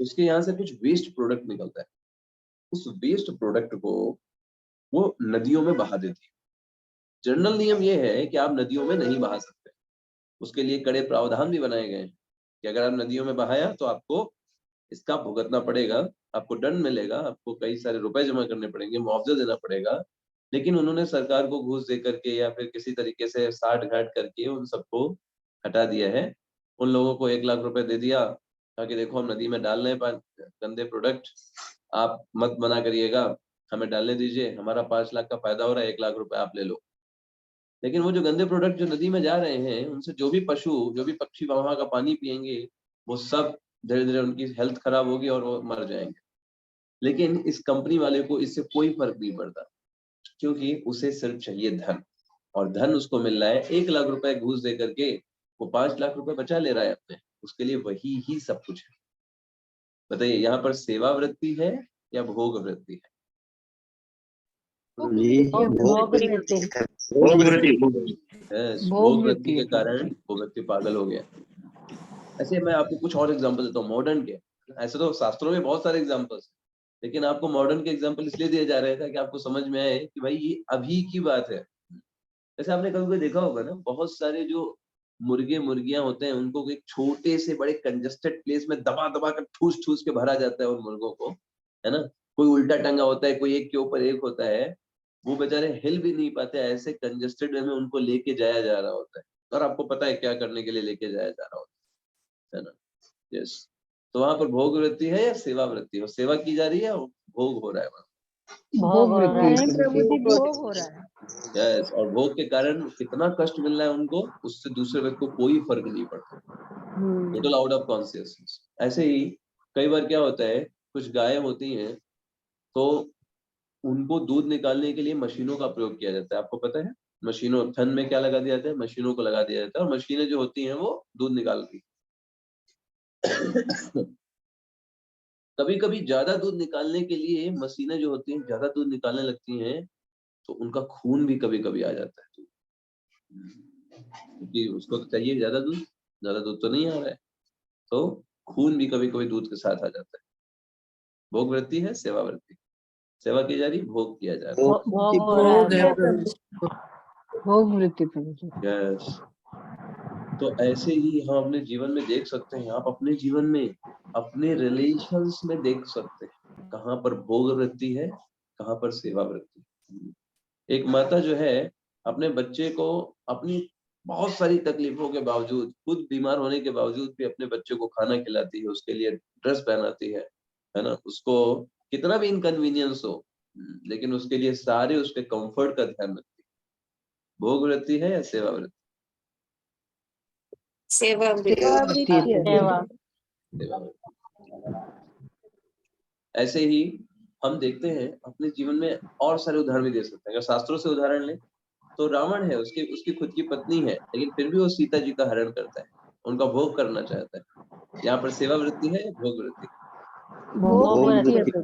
उसके यहाँ से कुछ वेस्ट प्रोडक्ट निकलता है, उस वेस्ट प्रोडक्ट को वो नदियों में बहा देती है। जनरल नियम ये है कि आप नदियों में नहीं बहा सकते, उसके लिए कड़े प्रावधान भी बनाए गए हैं कि अगर आप नदियों में बहाया तो आपको इसका भुगतना पड़ेगा, आपको दंड मिलेगा, आपको कई सारे रुपए जमा करने पड़ेंगे, मुआवजा देना पड़ेगा। लेकिन उन्होंने सरकार को घूस दे करके या फिर किसी तरीके से साठ घाट करके उन सबको हटा दिया है। उन लोगों को 1 लाख रुपए दे दिया ताकि देखो हम नदी में डाल रहे हैं गंदे प्रोडक्ट, आप मत मना करिएगा, हमें डालने दीजिए, हमारा 5 लाख का फायदा हो रहा है, 1 लाख रुपए आप ले लो। लेकिन वो जो गंदे प्रोडक्ट जो नदी में जा रहे हैं, उनसे जो भी पशु, जो भी पक्षी वहां का पानी पिएंगे, वो सब धीरे धीरे उनकी हेल्थ खराब होगी और वो मर जाएंगे। लेकिन इस कंपनी वाले को इससे कोई फर्क नहीं पड़ता, क्योंकि उसे सिर्फ चाहिए धन, और धन उसको मिल रहा है 1 लाख रुपए घूस दे करके, वो 5 लाख रुपए बचा ले रहा है अपने, उसके लिए वही ही सब कुछ है। बताइए यहाँ पर सेवा वृत्ति है या भोग वृत्ति है? भोग वृत्ति के कारण वो व्यक्ति पागल हो गया। ऐसे मैं आपको कुछ और एग्जांपल देता हूँ मॉडर्न के। ऐसे तो शास्त्रों में बहुत सारे एग्जांपल्स हैं, लेकिन आपको मॉडर्न के एग्जांपल इसलिए दिए जा रहे थे कि आपको समझ में आए कि भाई ये अभी की बात है। जैसे आपने कभी देखा होगा ना, बहुत सारे जो मुर्गे मुर्गियां होते हैं उनको एक छोटे से बड़े कंजेस्टेड प्लेस में दबा दबा कर ठूस ठूस के भरा जाता है उन मुर्गों को, है ना। कोई उल्टा टंगा होता है, कोई एक के ऊपर एक होता है, वो बेचारे हिल भी नहीं पाते, ऐसे कंजेस्टेड वे में उनको लेके जाया जा रहा होता है, और आपको पता है क्या करने के लिए लेके जाया जा रहा होता है ना। यस, तो वहां पर भोग वृत्ति है या सेवा वृत्ति है? सेवा की जा रही है और भोग हो रहा है वहां। भोग प्रभु जी भोग हो रहा है। यस, और भोग के कारण कितना कष्ट मिल रहा है उनको, उससे दूसरे व्यक्ति को कोई फर्क नहीं पड़ता, टोटल आउट ऑफ कॉन्शियसनेस। ऐसे ही कई बार क्या होता है, कुछ गायें होती हैं तो उनको दूध निकालने के लिए मशीनों का प्रयोग किया जाता है। आपको पता है मशीनों, थन में क्या लगा दिया जाता है, मशीनों को लगा दिया जाता है, और मशीनें जो होती हैं वो दूध निकालती। कभी कभी ज्यादा दूध निकालने के लिए मशीनें जो होती हैं ज्यादा दूध निकालने लगती हैं, तो उनका खून भी कभी कभी आ जाता है, क्योंकि उसको तो चाहिए ज्यादा दूध तो नहीं आ रहा है, तो खून भी कभी कभी दूध के साथ आ जाता है। भोग वृत्ति है, सेवा वृत्ति। सेवा की जा रही, भोग किया जा रहा है। भोग वृत्ति। यस, तो ऐसे ही हम अपने जीवन में देख सकते हैं, आप अपने जीवन में अपने रिलेशंस में देख सकते हैं कहाँ पर भोग वृत्ति है, कहाँ पर सेवा वृत्ति। एक माता जो है अपने बच्चे को अपनी बहुत सारी तकलीफों के बावजूद, खुद बीमार होने के बावजूद भी अपने बच्चे को खाना खिलाती है, उसके लिए ड्रेस पहनाती है ना, उसको कितना भी इनकन्वीनियंस हो, लेकिन उसके लिए सारे उसके कंफर्ट का ध्यान रखती है। भोग वृत्ति है या सेवा वृत्ति? सेवा ऐसे ही हम देखते हैं अपने जीवन में और सारे उदाहरण भी दे सकते हैं। अगर शास्त्रों से उदाहरण लें तो रावण है, उसकी खुद की पत्नी है, लेकिन फिर भी वो सीता जी का हरण करता है, उनका भोग करना चाहता है। यहाँ पर सेवा वृत्ति है या भोग वृत्ति?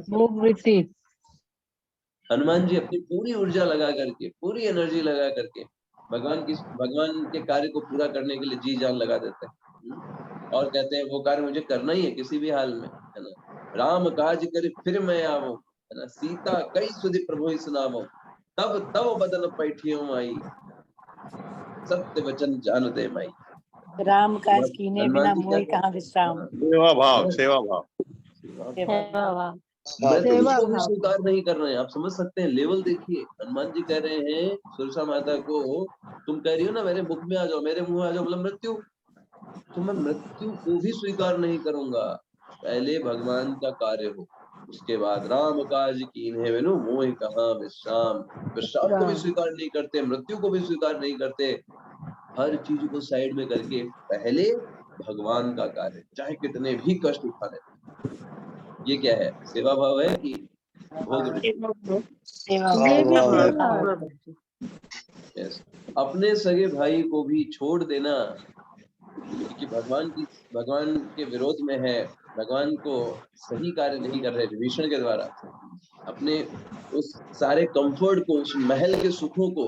भोग वृत्ति। हनुमान जी अपनी पूरी ऊर्जा लगा करके, पूरी एनर्जी लगा करके भगवान के कार्य को पूरा करने के लिए जी जान लगा देते हैं, और कहते हैं वो कार्य मुझे करना ही है किसी भी हाल में, है ना। राम काज कर फिर मैं आवो, है ना, सीता कई सुधि प्रभु ही सुनावो, तब तब बदन पैठियों माई, सत्य वचन जान दे माई। राम काज कीने बिना मोहि कहाँ विश्राम। सेवा भाव, सेवा भाव, मृत्यु को भी स्वीकार नहीं कर रहे हैं। आप समझ सकते हैं लेवल, देखिए हनुमान जी कह रहे हैं सुरसा माता को, तुम कह रही हो ना मेरे मुख में आ जाओ, मेरे मुंह में आ जाओ, मतलब मृत्यु, तो मैं मृत्यु को भी स्वीकार नहीं करूंगा, पहले भगवान का कार्य हो, उसके बाद राम काज कीन्हे बिनु मोहि कहाँ विश्राम। विश्राम को भी स्वीकार नहीं करते, मृत्यु को भी स्वीकार नहीं करते, हर चीज को साइड में करके पहले भगवान का कार्य, चाहे कितने भी कष्ट उठाने। ये क्या है, सेवा भाव है कि भोग? यस, अपने सगे भाई को भी छोड़ देना, क्योंकि भगवान के विरोध में है, भगवान को सही कार्य नहीं कर रहे विभीषण के द्वारा, अपने उस सारे कंफर्ट को, उस महल के सुखों को,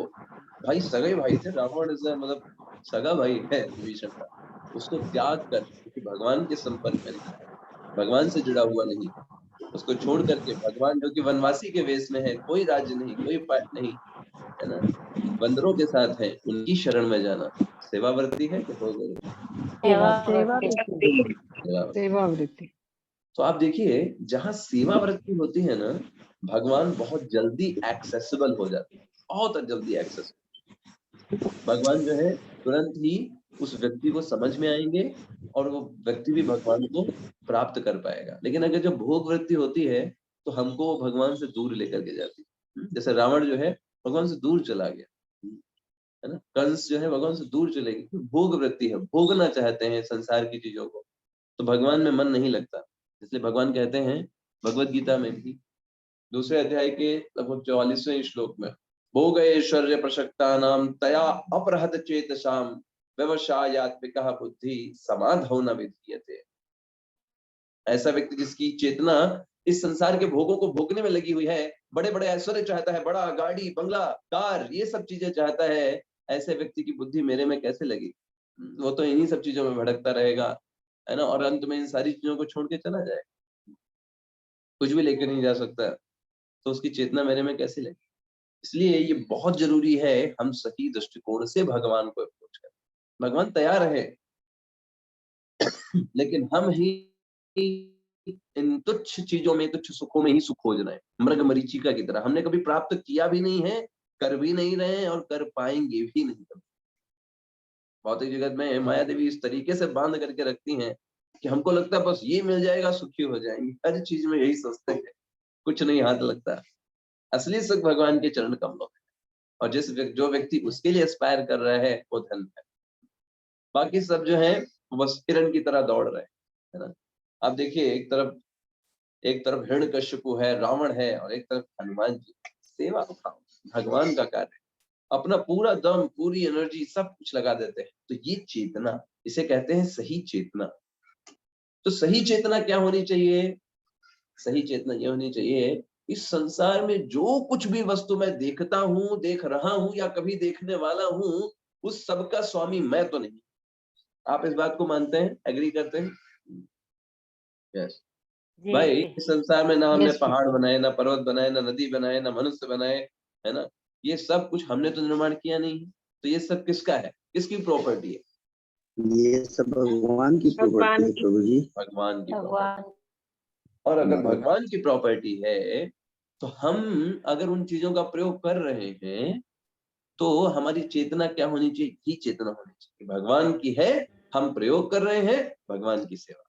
भाई सगे भाई थे, रावण मतलब सगा भाई है विभीषण का, उसको त्याग कर क्योंकि भगवान के संपर्क में नहीं है, भगवान से जुड़ा हुआ नहीं, उसको छोड़ करके भगवान जो कि वनवासी के वेश में है, कोई राज्य नहीं, कोई पाठ नहीं, है ना, बंदरों के साथ है, उनकी शरण में जाना सेवावर्ती है कि भोग वृत्ति? सेवावर्ती। सेवावृत्ति। तो आप देखिए जहाँ सेवावर्ती होती है ना, भगवान बहुत जल्दी एक्सेसिबल हो जाते हैं, बहुत जल्दी एक्सेसिबल। भगवान जो है तुरंत ही उस व्यक्ति को समझ में आएंगे और वो व्यक्ति भी भगवान को प्राप्त कर पाएगा। लेकिन अगर जो भोग वृत्ति होती है तो हमको वो भगवान से दूर लेकर के जाती है। जैसे रावण जो है भगवान से दूर चला गया, है ना, कंस जो है भगवान से दूर चले गए, क्योंकि भोग वृत्ति है, भोगना चाहते हैं संसार की चीजों को, तो भगवान में मन नहीं लगता। इसलिए भगवान कहते हैं भगवत गीता में भी दूसरे अध्याय के लगभग 44वें श्लोक में, भोग ऐश्वर्य प्रशक्ता नाम तया अपरहत चेतसाम व्यवसायात्मिका बुद्धि समाधौ न विधीयते। ऐसा व्यक्ति जिसकी चेतना इस संसार के भोगों को भोगने में लगी हुई है, बड़े बड़े ऐश्वर्य चाहता है, बड़ा गाड़ी बंगला कार ये सब चीजें चाहता है, ऐसे व्यक्ति की बुद्धि मेरे में कैसे लगी? वो तो इन्हीं सब चीजों में भटकता रहेगा, है ना, और अंत में इन सारी चीजों को छोड़ के चला जाए, कुछ भी लेके नहीं जा सकता, तो उसकी चेतना मेरे में कैसे लगी? इसलिए ये बहुत जरूरी है हम सही दृष्टिकोण से भगवान को अप्रोच करें। भगवान तैयार है, लेकिन हम ही इन तुच्छ चीजों में, तुच्छ सुखों में ही सुख खोज रहे हैं, मृग मरीचिका की तरह। हमने कभी प्राप्त किया भी नहीं है, कर भी नहीं रहे हैं और कर पाएंगे भी नहीं कभी। भौतिक जगत में माया देवी इस तरीके से बांध करके रखती हैं कि हमको लगता है बस ये मिल जाएगा सुखी हो जाएंगे, हर चीज में यही सोचते हैं, कुछ नहीं हाथ लगता। असली सुख भगवान के चरण कमलों में, और जो व्यक्ति उसके लिए एस्पायर कर रहा है वो धन है। बाकी सब जो है बस हिरण की तरह दौड़ रहे हैं, है ना। आप देखिए एक तरफ हिरण्यकश्यपु है, रावण है, और एक तरफ हनुमान जी। सेवा भगवान का कार्य, अपना पूरा दम पूरी एनर्जी सब कुछ लगा देते हैं। तो ये चेतना, इसे कहते हैं सही चेतना। तो सही चेतना क्या होनी चाहिए? सही चेतना ये होनी चाहिए, इस संसार में जो कुछ भी वस्तु मैं देखता हूँ, देख रहा हूँ या कभी देखने वाला हूँ, उस सबका स्वामी मैं तो नहीं। आप इस बात को मानते हैं, एग्री करते हैं? यस। भाई इस संसार में ना हमने पहाड़ बनाए, ना पर्वत बनाए, ना नदी बनाए, ना मनुष्य बनाए, है ना, ये सब कुछ हमने तो निर्माण किया नहीं है। तो ये सब किसका है, किसकी प्रॉपर्टी है? ये सब भगवान की प्रॉपर्टी है प्रभु जी, भगवान की प्रॉपर्टी। और अगर भगवान की प्रॉपर्टी है तो हम अगर उन चीजों का प्रयोग कर रहे हैं तो हमारी चेतना क्या होनी चाहिए? ये चेतना होनी चाहिए भगवान की है, हम प्रयोग कर रहे हैं भगवान की सेवा।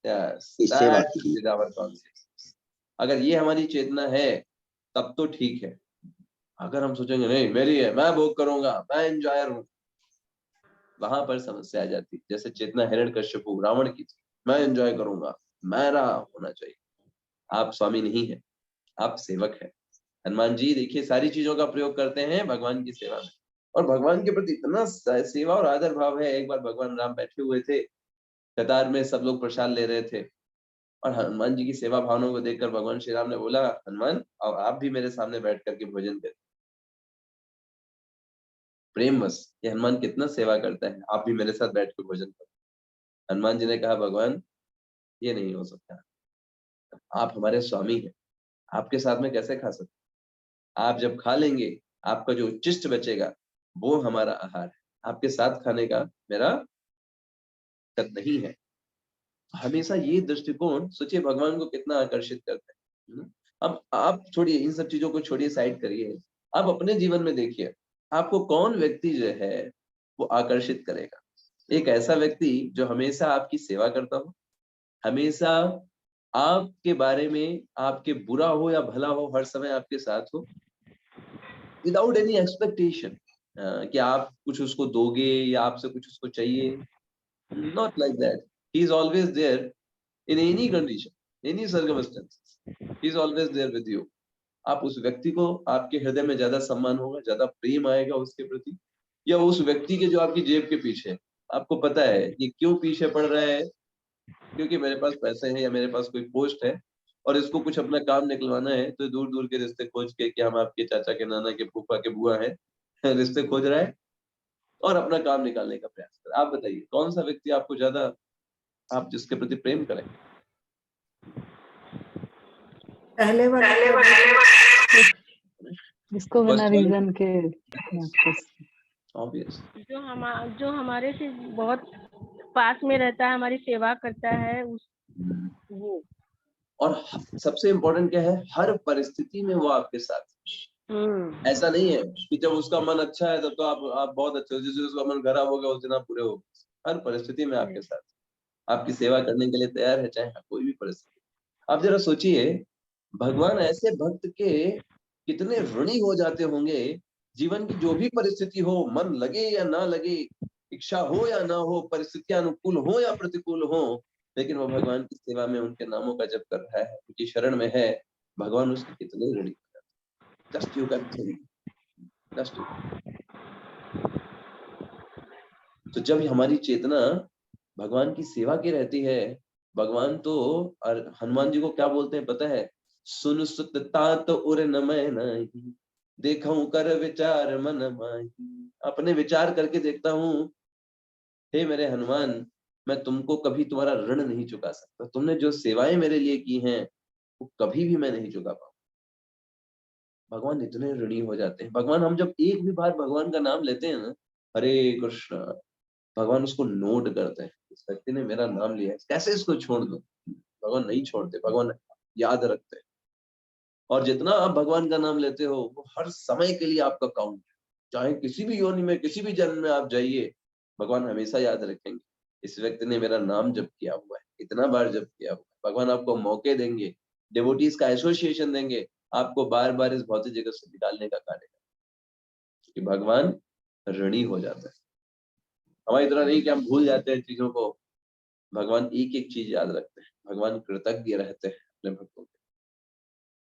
Yes, that is our concept. अगर ये हमारी चेतना है तब तो ठीक है। अगर हम सोचेंगे नहीं मेरी है, मैं भोग करूंगा, मैं एंजॉयर हूँ, वहां पर समस्या आ जाती। जैसे चेतना हिरण्यकश्यपु रावण की थी, मैं एंजॉय करूंगा, मेरा होना चाहिए। आप स्वामी नहीं है, आप सेवक है। हनुमान जी देखिए सारी चीजों का प्रयोग करते हैं भगवान की सेवा में, और भगवान के प्रति इतना सेवा और आदर भाव है। एक बार भगवान राम बैठे हुए थे, कतार में सब लोग प्रसाद ले रहे थे, और हनुमान जी की सेवा भावना को देखकर भगवान श्री राम ने बोला, हनुमान और आप भी मेरे सामने बैठ करके भोजन करें। प्रेम बस, ये हनुमान कितना सेवा करता है, आप भी मेरे साथ बैठ के भोजन करो। हनुमान जी ने कहा, भगवान ये नहीं हो सकता, आप हमारे स्वामी हैं, आपके साथ में कैसे खा सकते? आप जब खा लेंगे आपका जो उच्चिष्ट बचेगा वो हमारा आहार है, आपके साथ खाने का मेरा कद नहीं है। हमेशा ये दृष्टिकोण सोचिए भगवान को कितना आकर्षित करता है। अब आप छोड़िए इन सब चीजों को, छोड़िए साइड करिए, आप अपने जीवन में देखिए आपको कौन व्यक्ति जो है वो आकर्षित करेगा। एक ऐसा व्यक्ति जो हमेशा आपकी सेवा करता हो, हमेशा आपके बारे में, आपके बुरा हो या भला हो, हर समय आपके साथ हो, विदाउट एनी एक्सपेक्टेशन कि आप कुछ उसको दोगे या आपसे कुछ उसको चाहिए। Not like that, he is always there in any condition, any circumstances, he is always there with you. आप उस व्यक्ति को, आपके हृदय में ज्यादा सम्मान होगा, ज्यादा प्रेम आएगा उसके प्रति, या उस व्यक्ति के जो आपकी जेब के पीछे है, आपको पता है ये क्यों पीछे पड़ रहा है, क्योंकि मेरे पास पैसे हैं या मेरे पास कोई पोस्ट है और इसको कुछ अपना काम निकलवाना है, तो दूर दूर के रिश्ते खोज के, कि हम आपके चाचा के, नाना के, फूफा के, बुआ है, रिश्ते खोज रहा है और अपना काम निकालने का प्रयास कर। आप बताइए कौन सा व्यक्ति आपको ज्यादा, आप जिसके प्रति प्रेम करें? पहले वाले जिसको बिना First one, रीजन के obvious. जो हमारे से बहुत पास में रहता है, हमारी सेवा करता है, उस वो और सबसे इम्पोर्टेंट क्या है, हर परिस्थिति में वो आपके साथ है। ऐसा नहीं है कि जब उसका मन अच्छा है तब तो आप बहुत अच्छे हो, जिस दिन उसका मन खराब हो गया उस दिन आप बुरे हो गए। हर परिस्थिति में आपके साथ, आपकी सेवा करने के लिए तैयार है, चाहे कोई भी परिस्थिति। आप जरा सोचिए, भगवान ऐसे भक्त के कितने ऋणी हो जाते होंगे। जीवन की जो भी परिस्थिति हो, मन लगे या ना लगे, इच्छा हो या ना हो, परिस्थितियां अनुकूल हो या प्रतिकूल हो, लेकिन वो भगवान की सेवा में उनके नामों का जप कर रहा है, उनकी शरण में है। भगवान उसके कितने ऋणी हो जाते हैं। Just you can think. Just you. तो जब हमारी चेतना भगवान की सेवा की रहती है, भगवान तो, और हनुमान जी को क्या बोलते हैं पता है, सुन सुत तात उर न मैं नहीं, देखूं कर विचार मन माही। अपने विचार करके देखता हूँ, हे मेरे हनुमान, मैं तुमको कभी तुम्हारा ऋण नहीं चुका सकता। तुमने जो सेवाएं मेरे लिए की हैं वो कभी भी मैं नहीं चुका पाऊँ। भगवान इतने ऋणी हो जाते हैं। भगवान, हम जब एक भी बार भगवान का नाम लेते हैं ना, हरे कृष्ण, भगवान उसको नोट करते हैं, इस व्यक्ति ने मेरा नाम लिया है, कैसे इसको छोड़ दूं। भगवान नहीं छोड़ते, भगवान याद रखते हैं। और जितना आप भगवान का नाम लेते हो वो हर समय के लिए आपका काउंट है। चाहे किसी भी योनि में, किसी भी जन्म में आप जाइए, भगवान हमेशा याद रखेंगे, इस व्यक्ति ने मेरा नाम जप किया हुआ है, इतना बार जप किया हुआ है। भगवान आपको मौके देंगे, डिवोटीज का एसोसिएशन देंगे, आपको बार बार इस भौतिक जगत से निकालने का कार्य करेंगे, क्योंकि भगवान ऋणी हो जाता है। हमारा इतना नहीं कि हम भूल जाते हैं चीजों को, भगवान एक एक चीज याद रखते हैं। भगवान कृतज्ञ रहते हैं अपने भक्तों के,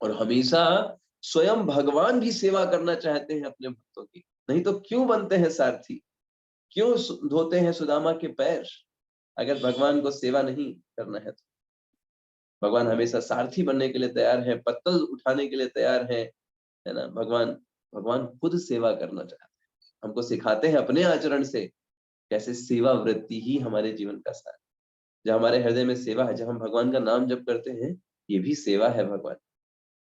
और हमेशा स्वयं भगवान भी सेवा करना चाहते हैं अपने भक्तों की। नहीं तो क्यों बनते हैं सारथी, क्यों धोते हैं सुदामा के पैर, अगर भगवान को सेवा नहीं करना है तो। भगवान हमेशा सारथी बनने के लिए तैयार है, पत्तल उठाने के लिए तैयार है ना। भगवान खुद सेवा करना चाहते हैं, हमको सिखाते हैं अपने आचरण से कैसे सेवा वृत्ति ही हमारे जीवन का सार। जब हमारे हृदय में सेवा है, जब हम भगवान का नाम जप करते हैं, ये भी सेवा है। भगवान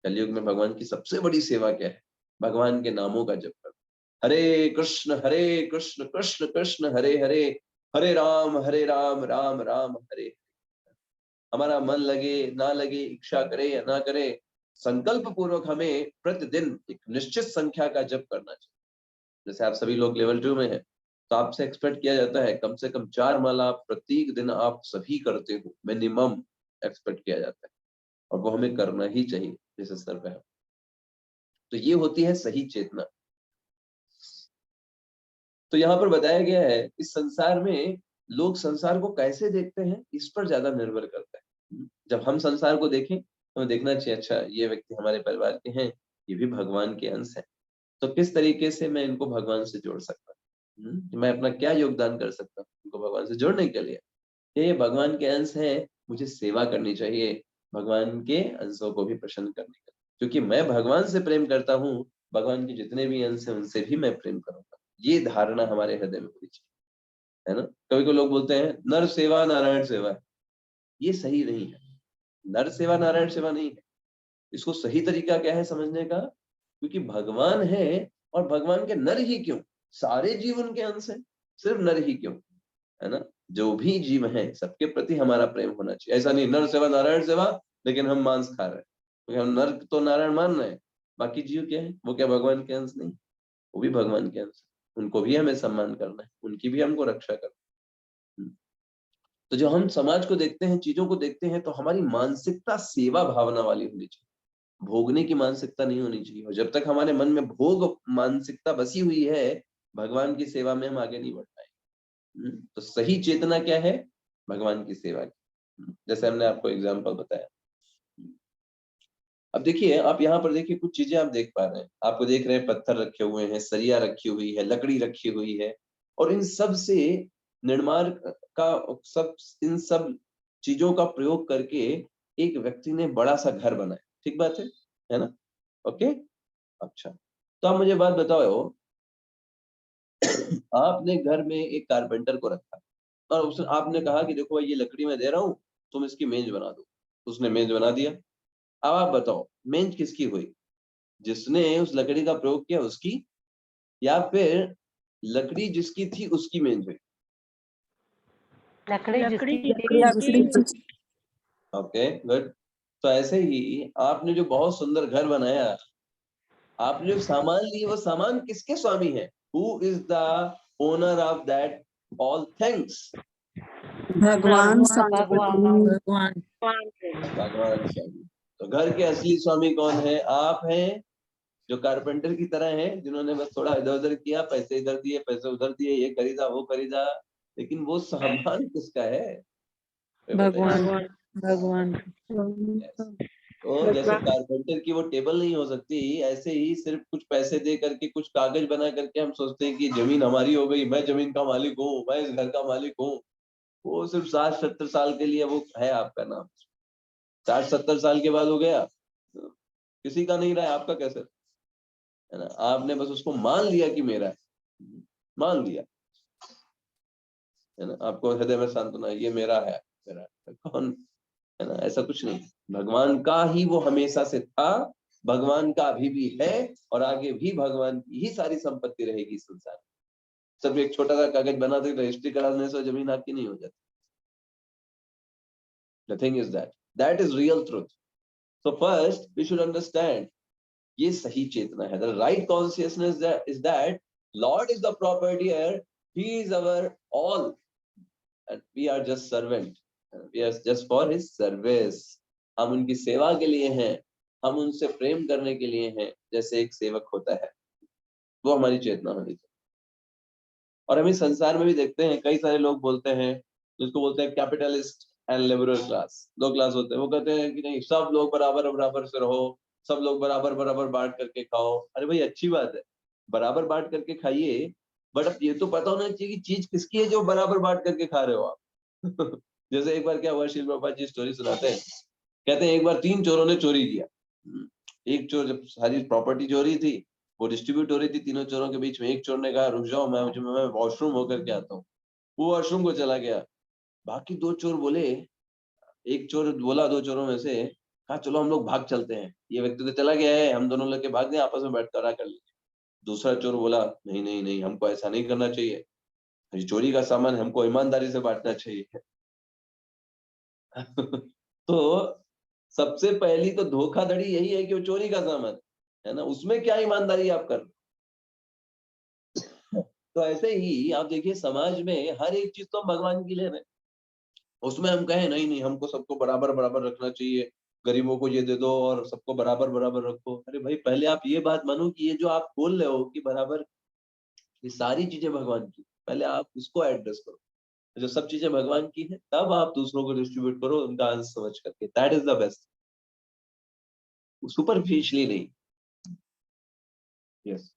कलयुग में भगवान की सबसे बड़ी सेवा क्या है, भगवान के नामों का जप करना। हरे कृष्ण कृष्ण कृष्ण हरे हरे, हरे राम राम राम हरे। हमारा मन लगे ना लगे, इच्छा करे या ना करे, संकल्प पूर्वक हमें प्रतिदिन एक निश्चित संख्या का जप करना चाहिए। जैसे आप सभी लोग लेवल 2 में हैं, तो आपसे एक्सपेक्ट किया जाता है कम से कम 4 माला प्रत्येक दिन आप सभी करते हो, मिनिमम एक्सपेक्ट किया जाता है, और वो हमें करना ही चाहिए जिस स्तर पे है। तो ये होती है सही चेतना। तो यहाँ पर बताया गया है, इस संसार में लोग संसार को कैसे देखते हैं इस पर ज्यादा निर्भर करता है। जब हम संसार को देखें तो हमें देखना चाहिए, अच्छा ये व्यक्ति हमारे परिवार के हैं, ये भी भगवान के अंश है, तो किस तरीके से मैं इनको भगवान से जोड़ सकता हूँ, मैं अपना क्या योगदान कर सकता हूँ इनको भगवान से जोड़ने के लिए। ये भगवान के अंश है, मुझे सेवा करनी चाहिए भगवान के अंशों को भी प्रसन्न करने के लिए, क्योंकि मैं भगवान से प्रेम करता हूँ, भगवान के जितने भी अंश हैं उनसे भी मैं प्रेम करूंगा। ये धारणा हमारे हृदय में होनी चाहिए, है ना। कभी कभी लोग बोलते हैं नर सेवा नारायण सेवा, ये सही नहीं है। नर सेवा नारायण सेवा नहीं है। इसको सही तरीका क्या है समझने का, क्योंकि भगवान है, और भगवान के नर ही क्यों, सारे जीव उनके अंश हैं, सिर्फ नर ही क्यों, है ना। जो भी जीव हैं सबके प्रति हमारा प्रेम होना चाहिए। ऐसा नहीं नर सेवा नारायण सेवा लेकिन हम मांस खा रहे हैं, क्योंकि हम नर तो नारायण मान रहे हैं, बाकी जीव क्या है, वो क्या भगवान के अंश नहीं, वो भी भगवान के अंश, उनको भी हमें सम्मान करना है, उनकी भी हमको रक्षा करना है। तो जो हम समाज को देखते हैं, चीजों को देखते हैं, तो हमारी मानसिकता सेवा भावना वाली होनी चाहिए, भोगने की मानसिकता नहीं होनी चाहिए। और जब तक हमारे मन में भोग मानसिकता बसी हुई है, भगवान की सेवा में हम आगे नहीं बढ़ पाएंगे। तो सही चेतना क्या है, भगवान की सेवा की, जैसे हमने आपको एग्जाम्पल बताया। अब देखिए, आप यहाँ पर देखिए, कुछ चीजें आप देख पा रहे हैं, आपको देख रहे हैं पत्थर रखे हुए हैं, सरिया रखी हुई है, लकड़ी रखी हुई है, और इन सब से निर्माण का इन सब चीजों का प्रयोग करके एक व्यक्ति ने बड़ा सा घर बनाया। ठीक बात है ना। ओके, अच्छा, तो आप मुझे बात बताओ, आपने घर में एक कारपेंटर को रखा और आपने कहा कि देखो ये लकड़ी मैं दे रहा हूँ, तुम इसकी मेज बना दो। उसने मेज बना दिया। अब आप बताओ मेंज किसकी हुई, जिसने उस लकड़ी का प्रयोग किया उसकी, या फिर लकड़ी जिसकी थी उसकी मेंज हुई? लकड़ी लकड़ी जिसकी ओके गुड। तो ऐसे ही आपने जो बहुत सुंदर घर बनाया, आपने जो सामान लिए वो सामान किसके स्वामी है? Who is the owner of that all things? भगवान भगवान भगवान स्वामी। तो घर के असली स्वामी कौन है? आप हैं, जो कारपेंटर की तरह हैं, जिन्होंने बस थोड़ा इधर उधर किया, पैसे इधर दिए पैसे उधर दिए, ये खरीदा वो खरीदा, लेकिन वो सामान किसका है? ये बताइए। भगवान Yes. तो जैसे कारपेंटर की वो टेबल नहीं हो सकती, ऐसे ही सिर्फ कुछ पैसे दे करके कुछ कागज बना करके हम सोचते हैं कि जमीन हमारी हो गई, मैं जमीन का मालिक हूँ, मैं इस घर का मालिक हूँ। वो सिर्फ 60-70 साल के लिए वो है आपका नाम। 60-70 साल के बाद हो गया, किसी का नहीं रहा है, आपका कैसे? है ना, आपने बस उसको मान लिया कि मेरा है, मान लिया, है ना, आपको हृदय में सांत्वना, ये मेरा है, मेरा है। कौन? है ना, ऐसा कुछ नहीं। भगवान का ही वो हमेशा से था, भगवान का अभी भी है, और आगे भी भगवान की ही सारी संपत्ति रहेगी संसार में। सिर्फ एक छोटा सा कागज बना दे, रजिस्ट्री कराने से जमीन आपकी नहीं हो जाती। The thing is that is real truth. So first we should understand, ये सही चेतना है। The right consciousness is that Lord is the proprietor, He is our all, and we are just servant. We are just for His service. हम उनकी सेवा के लिए हैं, हम उनसे प्रेम करने के लिए हैं, जैसे एक सेवक होता है। वो हमारी चेतना होनी चाहिए। और हम इस संसार में भी देखते हैं, कई सारे लोग बोलते हैं, जिसको बोलते हैं कैपिटलिस्ट एंड लिबरल क्लास। दो क्लास होते हैं। वो कहते हैं कि नहीं, सब लोग बराबर बराबर से रहो, सब लोग बराबर बराबर बांट करके खाओ। अरे भाई अच्छी बात है, बराबर बांट करके खाइए, बट अब ये तो पता होना चाहिए कि चीज किसकी है जो बराबर बांट करके खा रहे हो आप। जैसे एक बार क्या हुआ, श्री प्रभुपाद जी स्टोरी सुनाते हैं, कहते हैं एक बार 3 चोरों ने चोरी किया। एक चोर, जब सारी प्रॉपर्टी चोरी थी, वो डिस्ट्रीब्यूट हो रही थी तीनों चोरों के बीच में, एक चोर ने कहा रुक जाओ, मैं वॉशरूम होकर के आता हूँ। वो वॉशरूम को चला गया। बाकी 2 चोर बोले, एक चोर बोला 2 चोरों में से, कहा चलो हम लोग भाग चलते हैं, ये व्यक्ति तो चला गया है, हम दोनों लेके भाग गए, आपस में बैठ कर कर लेंगे। दूसरा चोर बोला नहीं नहीं नहीं, हमको ऐसा नहीं करना चाहिए, चोरी का सामान हमको ईमानदारी से बांटना चाहिए। तो सबसे पहली तो धोखाधड़ी यही है कि वो चोरी का सामान है ना, उसमें क्या ईमानदारी आप कर। तो ऐसे ही आप देखिए, समाज में हर एक चीज तो हम भगवान की ले रहे हैं, उसमें हम कहें नहीं नहीं हमको सबको बराबर बराबर रखना चाहिए, गरीबों को ये दे दो और सबको बराबर बराबर रखो। अरे भाई पहले आप ये बात मानो कि ये जो आप बोल रहे हो कि बराबर, ये सारी चीजें भगवान की, पहले आप उसको एड्रेस करो। जो सब चीजें भगवान की है, तब आप दूसरों को डिस्ट्रीब्यूट करो उनका अंश समझ करके। That is the best, superficially नहीं। यस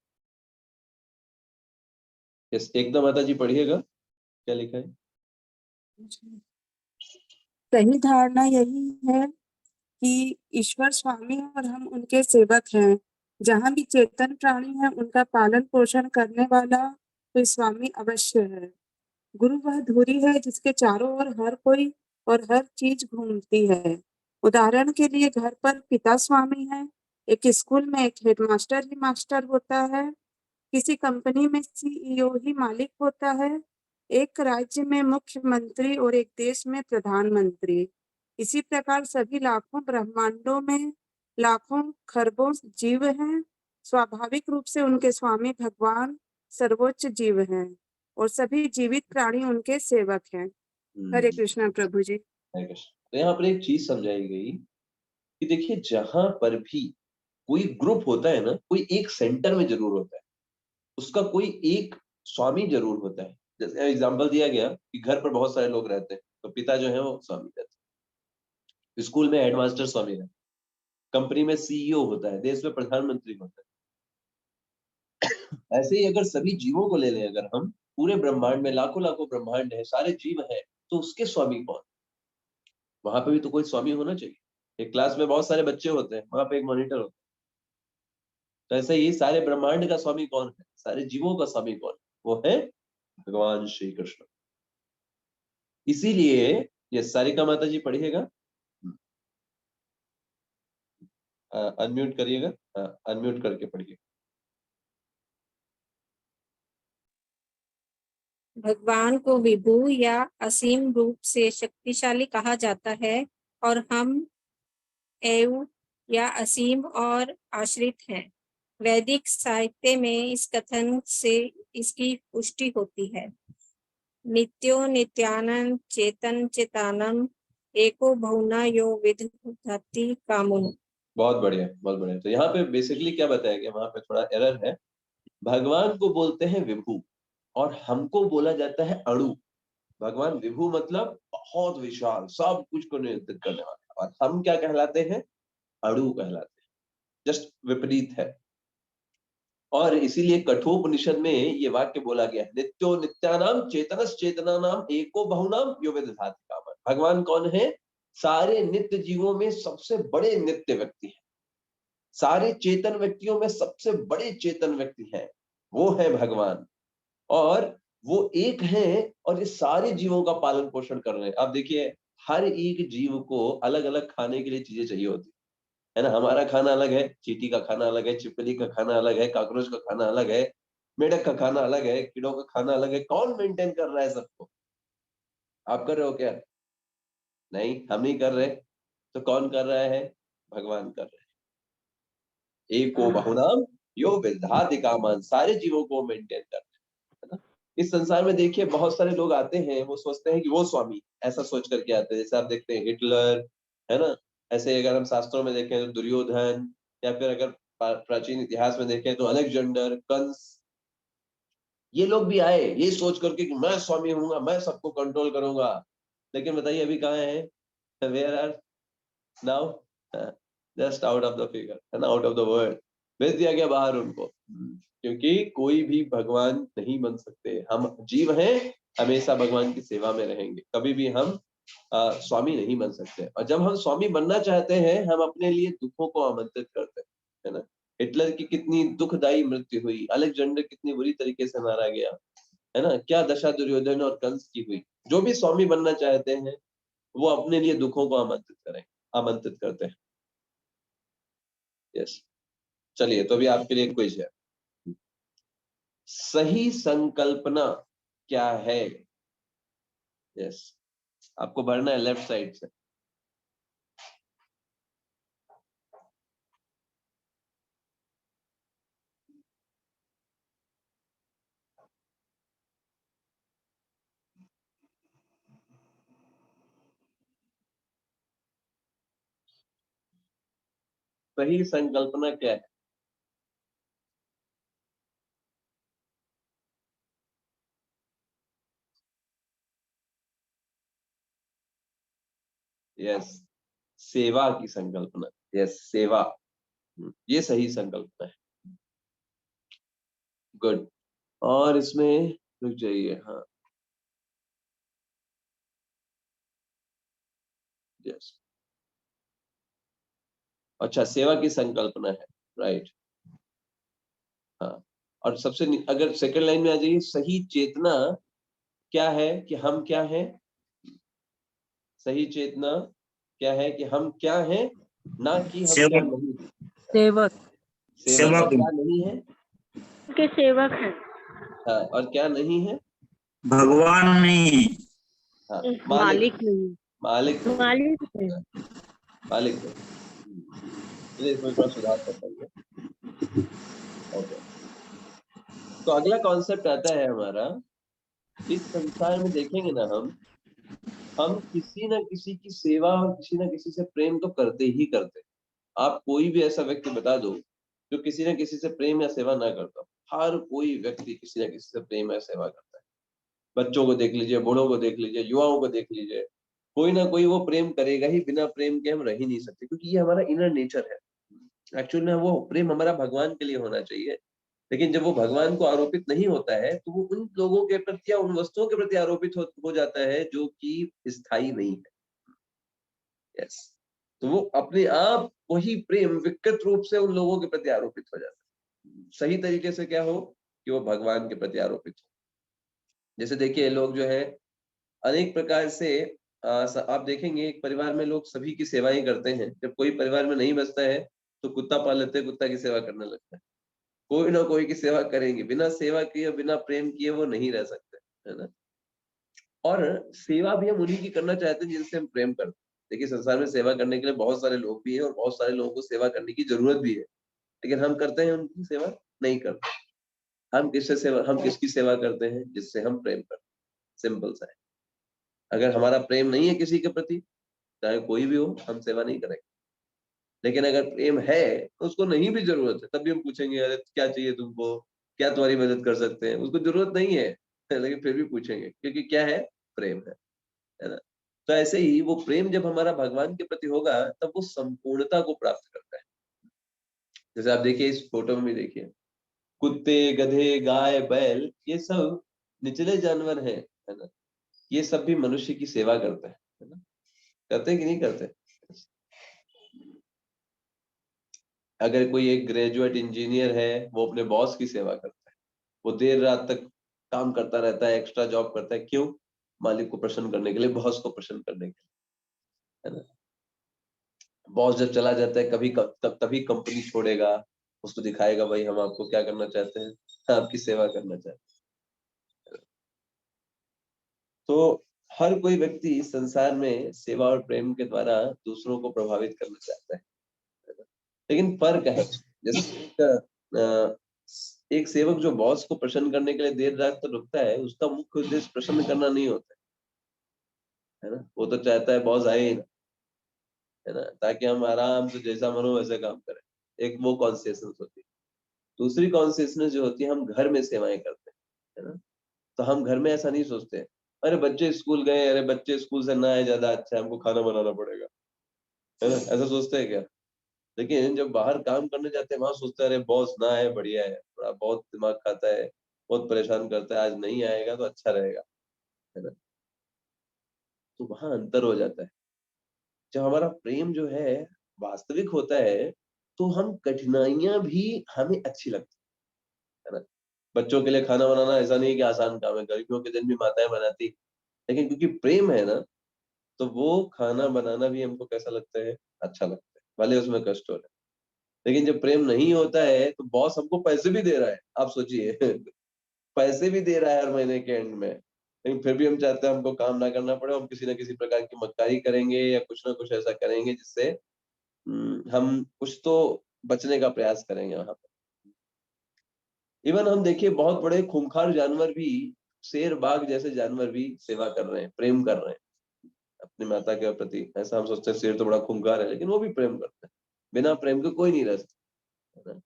यस, एकदम माता जी पढ़िएगा क्या लिखा है। सही धारणा यही है कि ईश्वर स्वामी और हम उनके सेवक हैं। जहाँ भी चेतन प्राणी है उनका पालन पोषण करने वाला कोई स्वामी अवश्य है। गुरु वह धुरी है जिसके चारों ओर हर कोई और हर चीज घूमती है। उदाहरण के लिए घर पर पिता स्वामी है, एक स्कूल में एक हेडमास्टर ही मास्टर होता है, किसी कंपनी में सीईओ ही मालिक होता है, एक राज्य में मुख्यमंत्री और एक देश में प्रधानमंत्री। इसी प्रकार सभी लाखों ब्रह्मांडों में लाखों खरबों जीव हैं। स्वाभाविक रूप से उनके स्वामी भगवान सर्वोच्च जीव हैं और सभी जीवित प्राणी उनके सेवक हैं। हरे कृष्णा प्रभु जी। हरे कृष्ण। तो यहाँ पर एक चीज समझाई गई कि देखिए, जहां पर भी कोई ग्रुप होता है ना, कोई एक सेंटर में जरूर होता है, उसका कोई एक स्वामी जरूर होता है। जैसे एग्जांपल दिया गया कि घर पर बहुत सारे लोग रहते हैं, तो पिता जो है वो स्वामी रहते हैं, स्कूल में हेडमास्टर स्वामी रहते हैं, कंपनी में सीईओ होता है, देश में प्रधानमंत्री होता है। ऐसे ही अगर सभी जीवों को ले लें, अगर हम पूरे ब्रह्मांड में लाखों लाखों ब्रह्मांड है, सारे जीव है, तो उसके स्वामी कौन? वहां पे भी तो कोई स्वामी होना चाहिए। एक क्लास में बहुत सारे बच्चे होते हैं, वहां पे एक मॉनिटर होता है। तो ऐसे ही सारे ब्रह्मांड का स्वामी कौन है? सारे जीवों का स्वामी कौन है? वो है भगवान श्री कृष्ण। इसीलिए ये सारिका माता जी पढ़िएगा। अनम्यूट करिएगा, अनम्यूट करके पढ़िए। भगवान को विभु या असीम रूप से शक्तिशाली कहा जाता है और हम एव या असीम और आश्रित हैं। वैदिक साहित्य में इस कथन से इसकी पुष्टि होती है। नित्यो नित्यानंद चेतन चेतानम एको बहुना यो विदधति कामुन। बहुत बढ़िया, बहुत बढ़िया। तो यहाँ पे बेसिकली क्या बताया गया, वहां पे थोड़ा एरर है। भगवान को बोलते हैं विभु और हमको बोला जाता है अणु। भगवान विभु मतलब बहुत विशाल, सब कुछ को नियंत्रित करने वाला, और हम क्या कहलाते हैं, अणु कहलाते हैं। जस्ट विपरीत है। और इसीलिए कठोपनिषद में ये वाक्य बोला गया है, नित्यो नित्यानाम चेतनस चेतनानाम एको बहुनाम यो विदधाति कामः। भगवान कौन है? सारे नित्य जीवों में सबसे बड़े नित्य व्यक्ति हैं, सारे चेतन व्यक्तियों में सबसे बड़े चेतन व्यक्ति हैं, वो है भगवान। और वो एक है और ये सारे जीवों का पालन पोषण कर रहे हैं। आप देखिए, हर एक जीव को अलग अलग खाने के लिए चीजें चाहिए होती है ना। हमारा खाना अलग है, चींटी का खाना अलग है, छिपकली का खाना अलग है, काकरोच का खाना अलग है, मेढक का खाना अलग है, कीड़ों का खाना अलग है। कौन मेंटेन कर रहा है सबको? आप कर रहे हो क्या? नहीं, हम नहीं कर रहे। तो कौन कर रहा है? भगवान कर रहे हैं। एको बहुनाम यो विदधाति कामान, सारे जीवों को मेंटेन कर रहे हैं, है ना। इस संसार में देखिए बहुत सारे लोग आते हैं, वो सोचते हैं कि वो स्वामी, ऐसा सोच करके आते हैं। जैसे आप देखते हैं हिटलर, है ना। ऐसे अगर हम शास्त्रों में देखें तो दुर्योधन, या फिर अगर प्राचीन इतिहास में देखें तो अलेक्जेंडर, कंस, ये लोग भी आए ये सोच करके कि मैं स्वामी हूंगा, मैं सबको कंट्रोल करूंगा। लेकिन बताइए अभी कहाँ है? Where are now? Just out of the figure, है ना, आउट ऑफ द वर्ल्ड। भेज दिया गया बाहर उनको, क्योंकि कोई भी भगवान नहीं बन सकते। हम जीव हैं, हमेशा भगवान की सेवा में रहेंगे, कभी भी हम स्वामी नहीं बन सकते। और जब हम स्वामी बनना चाहते हैं, हम अपने लिए दुखों को आमंत्रित करते हैं, है ना। हिटलर की कितनी दुखदायी मृत्यु हुई, अलेक्जेंडर कितनी बुरी तरीके से मारा गया, है ना। क्या दशा दुर्योधन और कंस की हुई। जो भी स्वामी बनना चाहते हैं, वो अपने लिए दुखों को आमंत्रित करते हैं। यस, चलिए, तो अभी आपके लिए क्विज है। सही संकल्पना क्या है? यस, आपको भरना है लेफ्ट साइड से। सही संकल्पना क्या है? यस, सेवा की संकल्पना। यस, सेवा, ये सही संकल्पना है। गुड। और इसमें रुक जाइए, हाँ, यस, अच्छा, सेवा की संकल्पना है, राइट। हाँ, और सबसे अगर सेकंड लाइन में आ जाइए, सही चेतना क्या है कि हम क्या हैं। सही चेतना क्या है कि हम क्या हैं, ना कि हम क्या नहीं हैं। सेवक। सेवक, और क्या नहीं है? के सेवक हैं। हाँ, और क्या नहीं है? भगवान नहीं, हाँ, मालिक नहीं, मालिक मालिक नहीं। मालिक नहीं। चलिए, इसमें थोड़ा सुधार कर पाएंगे। ओके, तो अगला कॉन्सेप्ट आता है हमारा, इस संसार में देखेंगे ना, हम किसी ना किसी की सेवा और किसी ना किसी से प्रेम तो करते ही करते। आप कोई भी ऐसा व्यक्ति बता दो जो किसी ना किसी से प्रेम या सेवा ना करता। हर कोई व्यक्ति किसी ना किसी से प्रेम या सेवा करता है। बच्चों को देख लीजिए, बूढ़ों को देख लीजिए, युवाओं को देख लीजिए, कोई ना कोई वो प्रेम करेगा ही। बिना प्रेम के हम रह ही नहीं सकते, क्योंकि ये हमारा इनर नेचर है। एक्चुअल में वो प्रेम हमारा भगवान के लिए होना चाहिए, लेकिन जब वो भगवान को आरोपित नहीं होता है, तो वो उन लोगों के प्रति या उन वस्तुओं के प्रति आरोपित हो जाता है जो कि स्थायी नहीं है। यस, तो वो अपने आप वही प्रेम विकृत रूप से उन लोगों के प्रति आरोपित हो जाता है। सही तरीके से क्या हो कि वो भगवान के प्रति आरोपित हो। जैसे देखिए, लोग जो है अनेक प्रकार से आप देखेंगे, एक परिवार में लोग सभी की सेवाएं करते हैं। जब कोई परिवार में नहीं बचता है, तो कुत्ता पाल लेते हैं, कुत्ता की सेवा करने लगता है। कोई ना कोई की सेवा करेंगे, बिना सेवा किए बिना प्रेम किए वो नहीं रह सकते, है ना। और सेवा भी हम उन्हीं की करना चाहते हैं जिनसे हम प्रेम करते हैं। देखिए संसार में सेवा करने के लिए बहुत सारे लोग भी हैं और बहुत सारे लोगों को सेवा करने की जरूरत भी है, लेकिन हम करते हैं उनकी सेवा? नहीं करते। हम किसकी सेवा करते हैं? जिससे हम प्रेम करते हैं, सिंपल सा है। अगर हमारा प्रेम नहीं है किसी के प्रति, चाहे कोई भी हो, हम सेवा नहीं करेंगे। लेकिन अगर प्रेम है तो उसको नहीं भी जरूरत है, तब भी हम पूछेंगे अरे क्या चाहिए तुमको, क्या तुम्हारी मदद कर सकते हैं। उसको जरूरत नहीं है लेकिन फिर भी पूछेंगे, क्योंकि क्या है? प्रेम है ना। तो ऐसे ही वो प्रेम जब हमारा भगवान के प्रति होगा तब वो संपूर्णता को प्राप्त करता है। जैसे आप देखिए इस फोटो में भी देखिए, कुत्ते, गधे, गाय, बैल, ये सब निचले जानवर हैं, है ना। ये सब भी मनुष्य की सेवा करते हैं, है ना। करते हैं कि नहीं करते? अगर कोई एक ग्रेजुएट इंजीनियर है, वो अपने बॉस की सेवा करता है। वो देर रात तक काम करता रहता है, एक्स्ट्रा जॉब करता है, क्यों? मालिक को प्रसन्न करने के लिए, बॉस को प्रसन्न करने के लिए, है ना। बॉस जब चला जाता है कभी तभी कंपनी छोड़ेगा, उसको दिखाएगा भाई हम आपको क्या करना चाहते हैं, आपकी सेवा करना चाहते हैं। तो हर कोई व्यक्ति इस संसार में सेवा और प्रेम के द्वारा दूसरों को प्रभावित करना चाहता है, लेकिन फर्क है। जैसे एक सेवक जो बॉस को प्रसन्न करने के लिए देर रात तक रुकता है, उसका मुख्य उद्देश्य प्रसन्न करना नहीं होता है ना। वो तो चाहता है बॉस आए ही ना, है ना, ताकि हम आराम से जैसा मनो वैसे काम करें। एक वो कॉन्सियसनेस होती है। दूसरी कॉन्सियसनेस जो होती है, हम घर में सेवाएं करते हैं, है ना। तो हम घर में ऐसा नहीं सोचते अरे बच्चे स्कूल गए, अरे बच्चे स्कूल से ना आए ज्यादा अच्छा है, हमको खाना बनाना पड़ेगा, है ना, ऐसा सोचते हैं क्या? लेकिन जब बाहर काम करने जाते हैं वहां सोचते हैं अरे बॉस ना आए बढ़िया है, थोड़ा बहुत दिमाग खाता है, बहुत परेशान करता है, आज नहीं आएगा तो अच्छा रहेगा, है ना। तो वहां अंतर हो जाता है। जब हमारा प्रेम जो है वास्तविक होता है, तो हम कठिनाइयां भी हमें अच्छी लगती है ना। बच्चों के लिए खाना बनाना ऐसा नहीं कि आसान काम है, गर्मियों के दिन भी माताएं बनाती, लेकिन क्योंकि प्रेम है ना, तो वो खाना बनाना भी हमको कैसा लगता है? अच्छा लगता है, भले उसमें कष्ट हो रहा है। लेकिन जब प्रेम नहीं होता है तो बॉस हमको पैसे भी दे रहा है, आप सोचिए पैसे भी दे रहा है हर महीने के एंड में, लेकिन फिर भी हम चाहते हैं हमको काम ना करना पड़े, हम किसी ना किसी प्रकार की मक्कारी करेंगे या कुछ ना कुछ ऐसा करेंगे जिससे हम कुछ तो बचने का प्रयास करेंगे वहां पर। इवन हम देखिए बहुत बड़े खूंखार जानवर भी, शेर बाघ जैसे जानवर भी सेवा कर रहे हैं, प्रेम कर रहे हैं अपनी माता के प्रति। ऐसा हम सोचते हैं शेर तो बड़ा खूंखार है, लेकिन वो भी प्रेम करते हैं। बिना प्रेम के कोई नहीं रह सकता, है ना?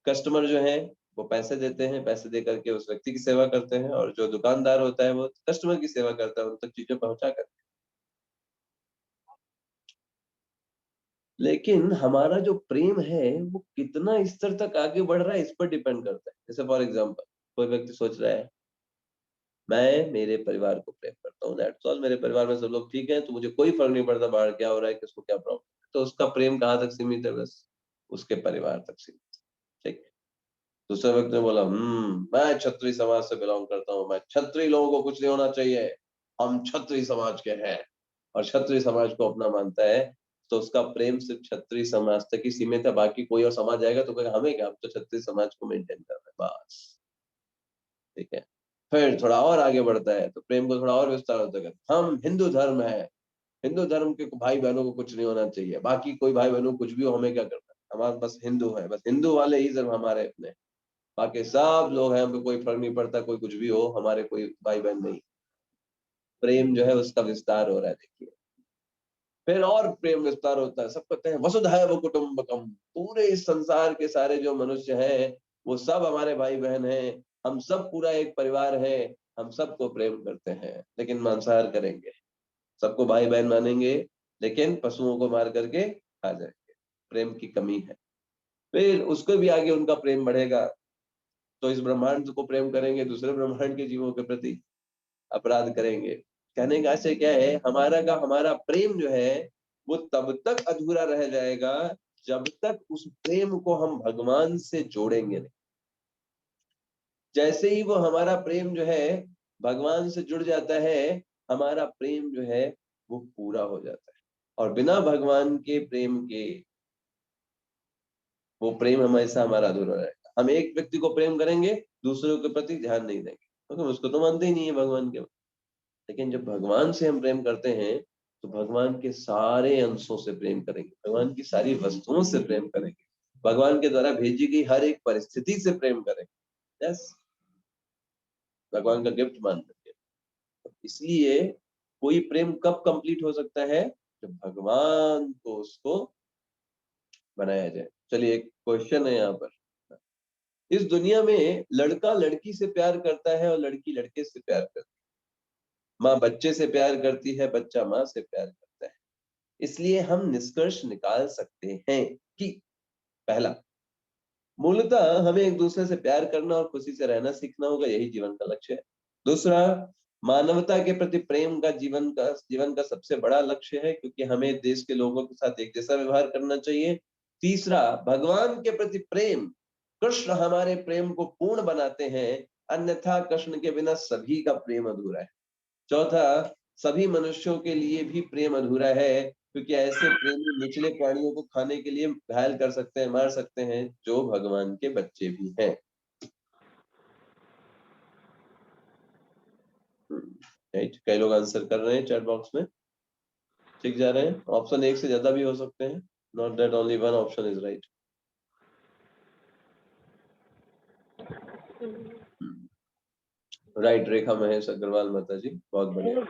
कस्टमर जो है वो पैसे देते हैं, पैसे दे करके उस व्यक्ति की सेवा करते हैं, और जो दुकानदार होता है वो कस्टमर की सेवा करता है, उन तक चीजें पहुंचा कर। लेकिन हमारा जो प्रेम है वो कितना स्तर तक आगे बढ़ रहा है इस पर डिपेंड करता है। जैसे फॉर एग्जाम्पल कोई व्यक्ति सोच रहा है मैं मेरे परिवार को प्रेम करता हूँ, दैट्स ऑल, मेरे परिवार में सब लोग ठीक है, तो मुझे कोई फर्क नहीं पड़ता बाहर क्या हो रहा है, किसको क्या प्रॉब्लम है। तो उसका प्रेम कहाँ तक सीमित है? बस उसके परिवार तक सीमित, ठीक। दूसरे व्यक्ति ने बोला मैं क्षत्रिय समाज से बिलोंग करता हूँ, मैं क्षत्रिय लोगों को कुछ नहीं होना चाहिए, हम क्षत्रिय समाज के हैं, और क्षत्रिय समाज को अपना मानता है। तो उसका प्रेम सिर्फ क्षत्रिय समाज तक ही सीमित है, बाकी कोई और समाज आएगा तो कहेगा हमें क्या, हम तो क्षत्रिय समाज को मेंटेन कर रहे हैं बस, ठीक है। फिर थोड़ा और आगे बढ़ता है तो प्रेम को थोड़ा और विस्तार होता है, हम हिंदू धर्म है, हिंदू धर्म के भाई बहनों को कुछ नहीं होना चाहिए, बाकी कोई भाई बहनों को कुछ भी हो, हमें क्या करना है, हमारे पास हिंदू है, बस हिंदू वाले ही सिर्फ हमारे अपने, बाकी सब लोग हैं, हमें कोई फर्क नहीं पड़ता, कोई कुछ भी हो, हमारे कोई भाई बहन नहीं। प्रेम जो है उसका विस्तार हो रहा है, देखिए। फिर और प्रेम विस्तार होता है, सब कहते हैं वसुधैव कुटुंबकम, पूरे इस संसार के सारे जो मनुष्य हैं वो सब हमारे भाई बहन हैं, हम सब पूरा एक परिवार है, हम सबको प्रेम करते हैं, लेकिन मांसाहार करेंगे, सबको भाई बहन मानेंगे, लेकिन पशुओं को मार करके खा जाएंगे। प्रेम की कमी है। फिर उसको भी आगे उनका प्रेम बढ़ेगा, तो इस ब्रह्मांड को प्रेम करेंगे, दूसरे ब्रह्मांड के जीवों के प्रति अपराध करेंगे। कहने का आशय क्या है, हमारा प्रेम जो है वो तब तक अधूरा रह जाएगा जब तक उस प्रेम को हम भगवान से जोड़ेंगे नहीं। जैसे ही वो हमारा प्रेम जो है भगवान से जुड़ जाता है, हमारा प्रेम जो है वो पूरा हो जाता है। और बिना भगवान के प्रेम के वो प्रेम हमेशा हमारा अधूरा रहेगा। हम एक व्यक्ति को प्रेम करेंगे, दूसरों के प्रति ध्यान नहीं देंगे, क्योंकि उसको तो मानते ही नहीं है भगवान के। लेकिन जब भगवान से हम प्रेम करते हैं तो भगवान के सारे अंशों से प्रेम करेंगे, भगवान की सारी वस्तुओं से प्रेम करेंगे, भगवान के द्वारा भेजी गई हर एक परिस्थिति से प्रेम करेंगे। यस, भगवान का गिफ्ट मान करके। इसलिए कोई प्रेम कब कंप्लीट हो सकता है? जब भगवान को उसको बनाया जाए। चलिए एक क्वेश्चन है यहाँ पर, इस दुनिया में लड़का लड़की से प्यार करता है और लड़की लड़के से प्यार करती है, माँ बच्चे से प्यार करती है, बच्चा माँ से प्यार करता है। इसलिए हम निष्कर्ष निकाल सकते हैं कि पहला, मूलतः हमें एक दूसरे से प्यार करना और खुशी से रहना सीखना होगा, यही जीवन का लक्ष्य है। दूसरा, मानवता के प्रति प्रेम का जीवन का सबसे बड़ा लक्ष्य है, क्योंकि हमें देश के लोगों के साथ एक जैसा व्यवहार करना चाहिए। तीसरा, भगवान के प्रति प्रेम, कृष्ण हमारे प्रेम को पूर्ण बनाते हैं, अन्यथा कृष्ण के बिना सभी का प्रेम अधूरा है। चौथा, सभी मनुष्यों के लिए भी प्रेम अधूरा है, क्योंकि ऐसे प्रेमी निचले प्राणियों को खाने के लिए घायल कर सकते हैं, मार सकते हैं, जो भगवान के बच्चे भी हैं। राइट, कई लोग आंसर कर रहे हैं चैट बॉक्स में, ठीक जा रहे हैं। ऑप्शन एक से ज्यादा भी हो सकते हैं, not that only one option is right. Right, Rekha Mahesh Agrawal माता जी, बहुत बढ़िया।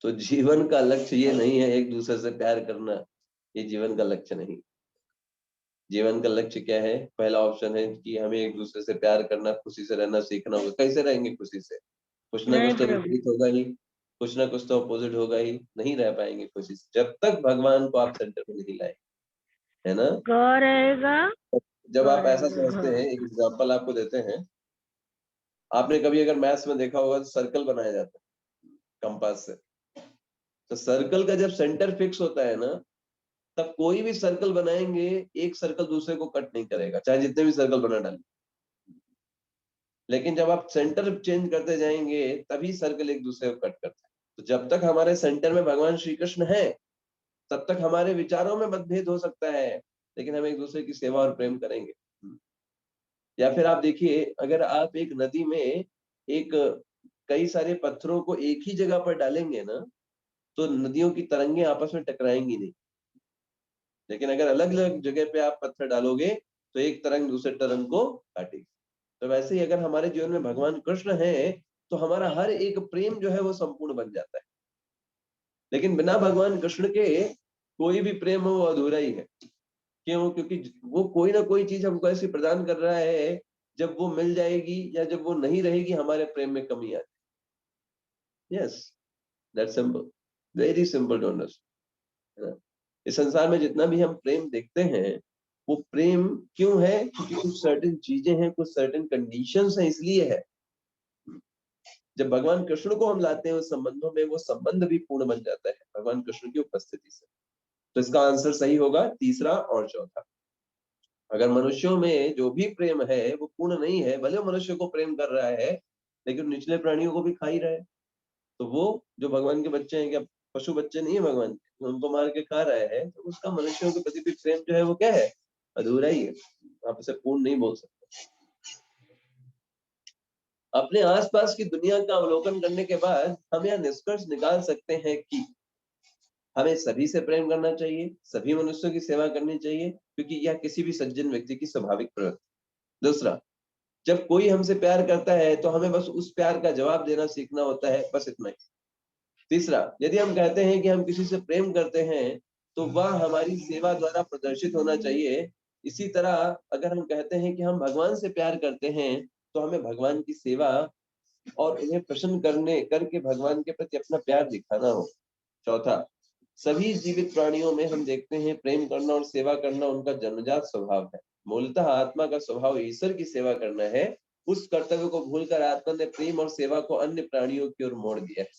तो जीवन का लक्ष्य ये नहीं है एक दूसरे से प्यार करना, ये जीवन का लक्ष्य नहीं। जीवन का लक्ष्य क्या है? पहला ऑप्शन है कि हमें एक दूसरे से प्यार करना, खुशी से रहना सीखना होगा। कैसे रहेंगे खुशी से? कुछ ना कुछ तो विपरीत होगा ही, कुछ ना कुछ तो अपोजिट होगा ही, नहीं रह पाएंगे खुशी से जब तक भगवान को आप सेंटर में नहीं लाए, है ना? रहेगा। जब आप ऐसा समझते हैं, एक एग्जांपल आपको देते हैं, आपने कभी अगर मैथ्स में देखा होगा तो सर्कल बनाया जाता है कंपास से, तो सर्कल का जब सेंटर फिक्स होता है ना, तब कोई भी सर्कल बनाएंगे, एक सर्कल दूसरे को कट नहीं करेगा, चाहे जितने भी सर्कल बना डालें। लेकिन जब आप सेंटर चेंज करते जाएंगे तभी सर्कल एक दूसरे को कट करता है। तो जब तक हमारे सेंटर में भगवान श्री कृष्ण है, तब तक हमारे विचारों में मतभेद हो सकता है, लेकिन हम एक दूसरे की सेवा और प्रेम करेंगे। या फिर आप देखिए, अगर आप एक नदी में एक कई सारे पत्थरों को एक ही जगह पर डालेंगे ना, तो नदियों की तरंगें आपस में टकराएंगी नहीं। लेकिन अगर अलग अलग जगह पे आप पत्थर डालोगे तो एक तरंग दूसरे तरंग को काटेगी। तो वैसे ही अगर हमारे जीवन में भगवान कृष्ण है तो हमारा हर एक प्रेम जो है वो संपूर्ण बन जाता है। लेकिन बिना भगवान कृष्ण के कोई भी प्रेम हो वो अधूरा ही है। क्यों? क्योंकि वो कोई ना कोई चीज हमको ऐसी प्रदान कर रहा है, जब वो मिल जाएगी या जब वो नहीं रहेगी हमारे प्रेम में कमी आ जाएगी। Yes, that's simple, very simple to understand. इस संसार में जितना भी हम प्रेम देखते हैं, वो प्रेम क्यों है? क्योंकि कुछ सर्टेन चीजें हैं, कुछ सर्टेन कंडीशंस हैं, इसलिए है। जब भगवान कृष्ण को हम लाते हैं उस संबंधों में, वो संबंध भी पूर्ण बन जाता है भगवान कृष्ण की उपस्थिति से। तो इसका आंसर सही होगा तीसरा और चौथा। अगर मनुष्यों में जो भी प्रेम है वो पूर्ण नहीं है, भले मनुष्य को प्रेम कर रहा है लेकिन निचले प्राणियों को भी खा ही रहा है, तो वो जो भगवान के बच्चे हैं, क्या पशु बच्चे नहीं है भगवान के, उनको मार के खा रहा है, तो उसका मनुष्यों के प्रति भी प्रेम जो है वो क्या है? अधूरा ही है, आप उसे पूर्ण नहीं बोल सकते। अपने आसपास की दुनिया का अवलोकन करने के बाद हम यह निष्कर्ष निकाल सकते हैं कि हमें सभी से प्रेम करना चाहिए, सभी मनुष्यों की सेवा करनी चाहिए, क्योंकि यह किसी भी सज्जन व्यक्ति की स्वाभाविक प्रवृत्ति। दूसरा, जब कोई हमसे प्यार करता है तो हमें बस उस प्यार का जवाब देना सीखना होता है, बस इतना ही। तीसरा, यदि हम कहते हैं कि हम किसी से प्रेम करते हैं तो वह हमारी सेवा द्वारा प्रदर्शित होना चाहिए। इसी तरह अगर हम कहते हैं कि हम भगवान से प्यार करते हैं तो हमें भगवान की सेवा और उन्हें प्रसन्न करके भगवान के प्रति अपना प्यार दिखाना हो। चौथा, सभी जीवित प्राणियों में हम देखते हैं प्रेम करना और सेवा करना उनका जन्मजात स्वभाव है। मूलतः आत्मा का स्वभाव ईश्वर की सेवा करना है। उस कर्तव्य को भूलकर आत्मा ने प्रेम और सेवा को अन्य प्राणियों की ओर मोड़ दिया है।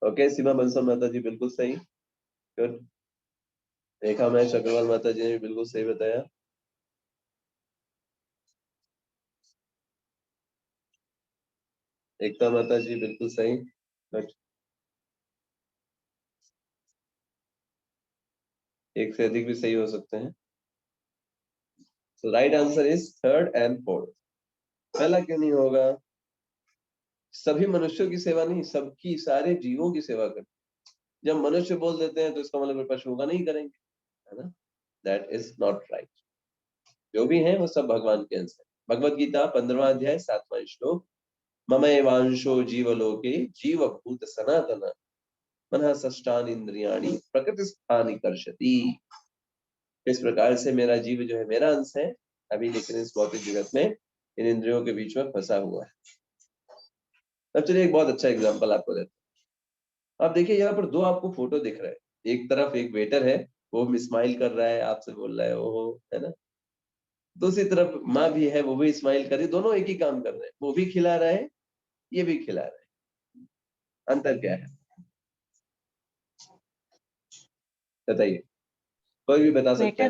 ओके, सीमा बंसल माता जी बिल्कुल सही। गुड। रेखा महेश अग्रवाल माता जी ने भी बिल्कुल सही बताया। एकता माता जी बिल्कुल सही। But एक से अधिक भी सही हो सकते हैं। So right answer is third and fourth। पहला क्यों नहीं होगा? सभी मनुष्यों की सेवा नहीं, सबकी, सारे जीवों की सेवा कर। जब मनुष्य बोल देते हैं तो इसका मतलब पशुओं का नहीं करेंगे, है ना? That is not right। जो भी है वो सब भगवान के अंश है। भगवत गीता 15वां अध्याय 7वां श्लोक, मम एवांशो जीवलोके जीवभूत सनातन मनः षष्ठान इंद्रियाणि प्रकृति स्थानि कर्षति। इस प्रकार से मेरा जीव जो है मेरा अंश है, अभी लेकिन इस भौतिक जगत में इन इंद्रियों के बीच में फंसा हुआ है। अब चलिए एक बहुत अच्छा एग्जांपल आपको देते हैं। आप देखिए यहाँ पर दो आपको फोटो दिख रहा है। एक तरफ एक वेटर है, वो स्माइल कर रहा है, आपसे बोल रहा है ओहो, है ना? दूसरी तरफ माँ भी है, वो भी स्माइल कर रही है, दोनों एक ही काम कर रहे हैं। वो भी खिला रहा है, ये भी खिला रहा है। अंतर क्या है बताइए, कोई भी बता सकते हैं?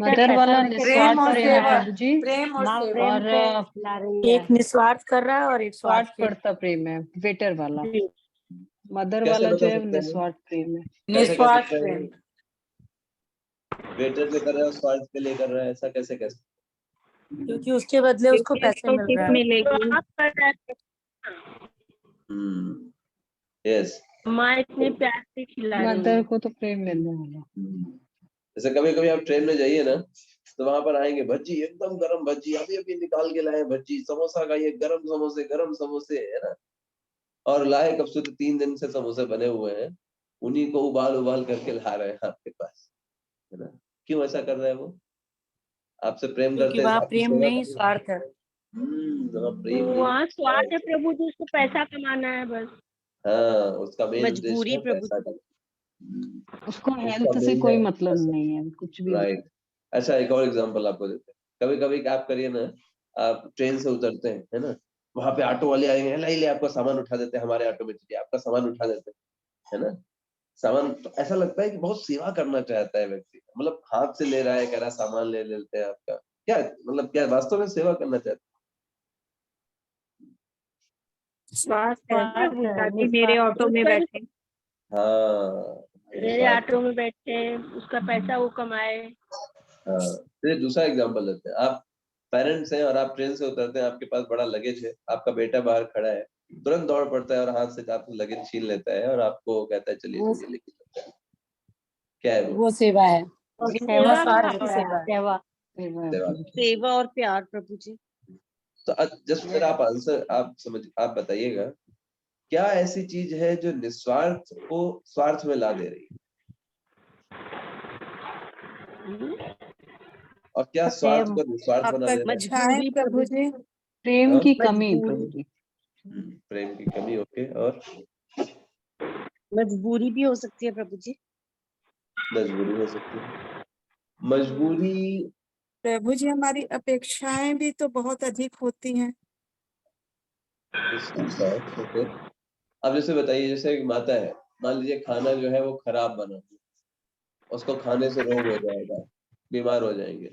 मदर वाला निस्वार्थ प्रेम है प्रभु जी, प्रेम और और खिला रही है। एक निस्वार्थ कर रहा है और एक स्वार्थ स्वार्थ पड़ता प्रेम है वेटर वाला। मदर कैसे वाला बता जो है सकते हैं? निस्वार्थ प्रेम है। निस्वार्थ प्रेम। वेटर पे कर रहा है, स्वार्थ के लिए कर रहा है, ऐसा कैसे कैसे? क्योंकि उसके बदले उसको पैसे मिल किस रहा है। मिलेगी? यस। माँ इतने प्यार से खिला रही है। मदर को तो प्रेम मिलने वाला। जैसे कभी कभी आप ट्रेन में जाइए ना, तो वहां पर आएंगे भज्जी, एकदम गरम भज्जी, अभी अभी निकाल के लाए भज्जी, समोसा खाइए, गरम समोसे, है ना? और लाए कब से, तो 3 दिन से समोसे बने हुए हैं, उन्हीं को उबाल उबाल करके ला रहे हैं आपके पास, है ना? क्यों ऐसा कर रहा है वो? आपसे प्रेम करते क्योंकि हैं, वहाँ आपकी प्रेम सेवा नहीं कर रहे हैं। स्वार्थ है। वहाँ प्रेम नहीं, वहाँ स्वार्थ है प्रभु जी, उसको पैसा कमाना है बस। हाँ, उसका मेन उद्देश्य मजबूरी है प्रभु पैसा जी। का। उसको उसका हेल्थ से मेन कोई है मतलब पैसा। नहीं है, कुछ भी। राइट। अच्छा, एक और एग्जांपल आपको देते हैं। कभी कभी आप करिए ना, आप ट्रेन से उतरते हैं, है ना? वहां पे ऑटो वाले आएंगे, ले आपका सामान उठा देते हैं, हमारे ऑटो में चलिए, आपका सामान उठा देते हैं, है ना? सामान तो ऐसा लगता है कि बहुत सेवा करना चाहता है व्यक्ति, मतलब हाथ से ले रहा है, कह रहा सामान ले लेते हैं आपका। क्या मतलब, क्या वास्तव में सेवा करना चाहता है? स्वार्थ है प्रभु दादी, मेरे ऑटो में बैठे। हाँ, मेरे ऑटो में बैठे, उसका पैसा वो कमाए। हाँ। फिर दूसरा एग्जांपल लेते हैं। आप पेरेंट्स हैं और आप ट्रेन से उतरते हैं, आपके पास बड़ा लगेज है, आपका बेटा बाहर खड़ा है, तुरंत दौड़ पड़ता है और हाथ से आपको लगेज छीन लेता है और आपको कहता है चलिए चलिए लेके चलते हैं। क्या है वो? वो सेवा है। सेवा स्वार्थ की सेवा है। सेवा सेवा। सेवा और प्यार प्रभु जी। तो जस्ट फिर आप आंसर आप बताइएगा, क्या ऐसी चीज है जो निस्वार्थ को स्वार्थ में ला दे रही है, और क्या स्वार्थ को निस्वार्थ बना दे रहा है? मजबूरी प्रभु जी। प्रेम की कमी प्रभु जी। प्रेम की कमी, ओके। और मजबूरी भी हो सकती है प्रभु जी। मजबूरी हो सकती है। मजबूरी प्रभु जी, हमारी अपेक्षाएं भी तो बहुत अधिक होती हैं। ओके। अब जैसे बताइए, जैसे एक माता है, मान लीजिए खाना जो है वो खराब बना, उसको खाने से रोग हो जाएगा, बीमार हो जाएंगे,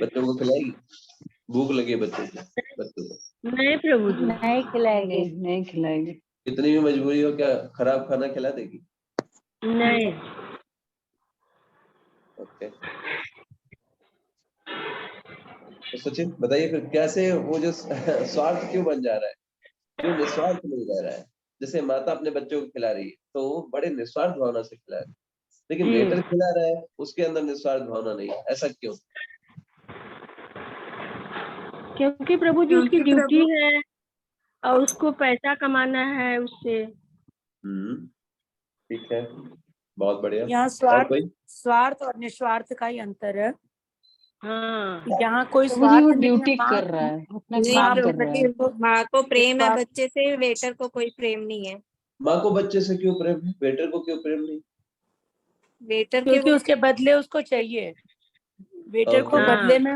बच्चों को खिलाएगी? भूख लगी है बच्चों को नहीं प्रभु जी, नहीं खिलाएंगे। नहीं खिलाएगी। कितनी भी मजबूरी हो, क्या खराब खाना खिला देगी? नहीं। ओके। तो सचिन बताइए फिर, कैसे वो जो स्वार्थ क्यों बन जा रहा है, क्यों निस्वार्थ नहीं रह रहा है? जैसे माता अपने बच्चों को खिला रही है तो वो बड़े निस्वार्थ भावना से खिला रही है, लेकिन वेटर खिला रहा है, उसके अंदर निस्वार्थ भावना नहीं है, ऐसा क्यों? क्योंकि प्रभु जी उसकी ड्यूटी है और उसको पैसा कमाना है उससे। ठीक है, बहुत बढ़िया। यहाँ स्वार्थ और निस्वार्थ का ही अंतर है। हाँ, यहाँ कोई प्रभु जी स्वार्थ वो नहीं है। ड्यूटी कर रहा है, अपना नहीं काम कर प्रभु रहा जी, है। माँ को प्रेम है बच्चे से, वेटर को कोई प्रेम नहीं है। माँ को बच्चे से क्यों प्रेम है, वेटर को क्यों प्रेम नहीं? वेटर क्योंकि के उसके बदले उसको चाहिए। वेटर को Okay. बदले में,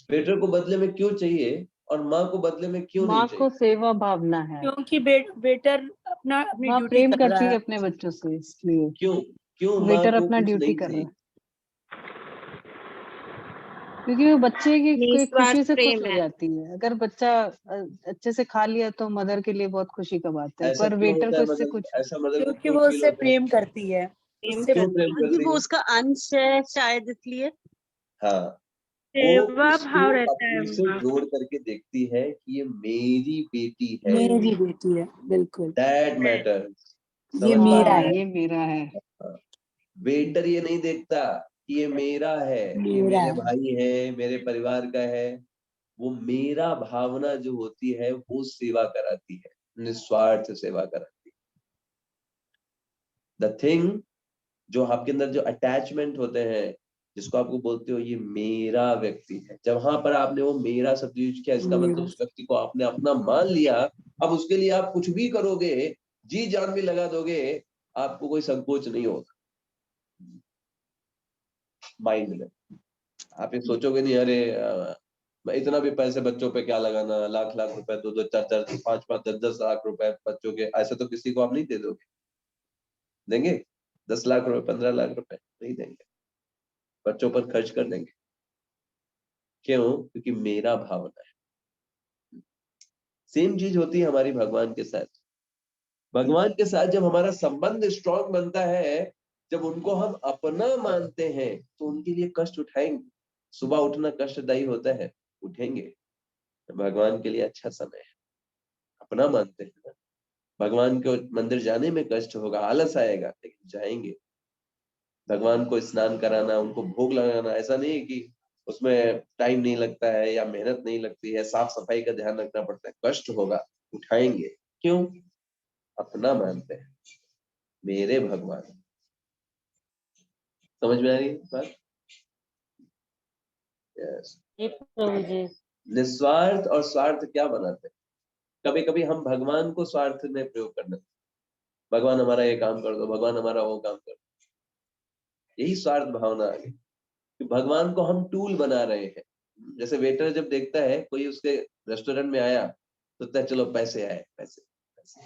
वेटर को बदले में क्यों चाहिए और माँ को बदले में क्यों नहीं माँ चाहिए? को सेवा भावना है, क्योंकि वेटर अपनी माँ ड्यूटी प्रेम कर रहा करती है है। अपने बच्चों से, इसलिए क्यों माँ वेटर को अपना कुछ ड्यूटी नहीं कर रहा चाहिए? है। क्योंकि वो बच्चे की निस्वार्थ खुशी से खुश प्रेम हो है। जाती है। अगर बच्चा अच्छे से खा लिया तो मदर के लिए बहुत खुशी का बात है, ऐसा पर क्यों वेटर होता को है इससे मदर, कुछ ऐसा मदर को क्योंकि क्यों वो फील उससे होता है? प्रेम करती है, प्रेम उससे क्यों करती प्रेम क्योंकि करती वो है? उसका अंश है शायद इसलिए। हाँ, वो सेवा उसको भाव रहता है अपने से माँ जोड़ करके देखती है कि ये मेरी बेटी है, मेरी बेटी है, बिल्कुल दैट मैटर्स। ये समझ पा मेरा रहे हाँ, हैं? है, ये मेरा है। हाँ, वेटर ये नहीं देखता कि ये मेरा है, ये मेरा मेरे है। भाई है, मेरे परिवार का है। वो मेरा भावना जो होती है वो सेवा कराती है, निस्वार्थ सेवा कराती है। द थिंग जो आपके अंदर जो अटैचमेंट होते हैं, जिसको आपको बोलते हो ये मेरा व्यक्ति है, जब वहां पर आपने वो मेरा शब्द यूज किया, इसका मतलब मेरा उस व्यक्ति को आपने अपना मान लिया। अब उसके लिए आप कुछ भी करोगे, जी जान भी लगा दोगे, आपको कोई संकोच नहीं होगा माइंड में। आप ये सोचोगे नहीं अरे मैं इतना भी पैसे बच्चों पे क्या लगाना, लाख लाख रुपए, दो दो चार चार पांच पांच 10 10 लाख रुपए बच्चों के, ऐसे तो किसी को आप नहीं दे दोगे। देंगे 10 लाख रुपए 15 लाख रुपए नहीं देंगे, बच्चों पर खर्च कर देंगे। क्यों? क्योंकि मेरा भावना है। सेम चीज होती है हमारी भगवान के साथ। भगवान के साथ जब हमारा संबंध स्ट्रांग बनता है, जब उनको हम अपना मानते हैं, तो उनके लिए कष्ट उठाएंगे। सुबह उठना कष्टदायी होता है, उठेंगे। भगवान के लिए अच्छा समय है, अपना मानते हैं ना। भगवान को मंदिर जाने में कष्ट होगा, आलस आएगा, लेकिन जाएंगे। भगवान को स्नान कराना, उनको भोग लगाना, ऐसा नहीं है कि उसमें टाइम नहीं लगता है या मेहनत नहीं लगती है, साफ सफाई का ध्यान रखना पड़ता है, कष्ट होगा, उठाएंगे। क्यों? अपना मानते हैं, मेरे भगवान। समझ में आ रही है बात? यस। हे प्रभु जी। निस्वार्थ और स्वार्थ क्या बनाते हैं? कभी कभी हम भगवान को स्वार्थ में प्रयोग करना, भगवान हमारा ये काम कर दो, भगवान हमारा वो काम कर दो, यही स्वार्थ भावना आ गई कि भगवान को हम टूल बना रहे हैं। जैसे वेटर जब देखता है कोई उसके रेस्टोरेंट में आया, तो कहता है चलो पैसे आए, पैसे पैसे,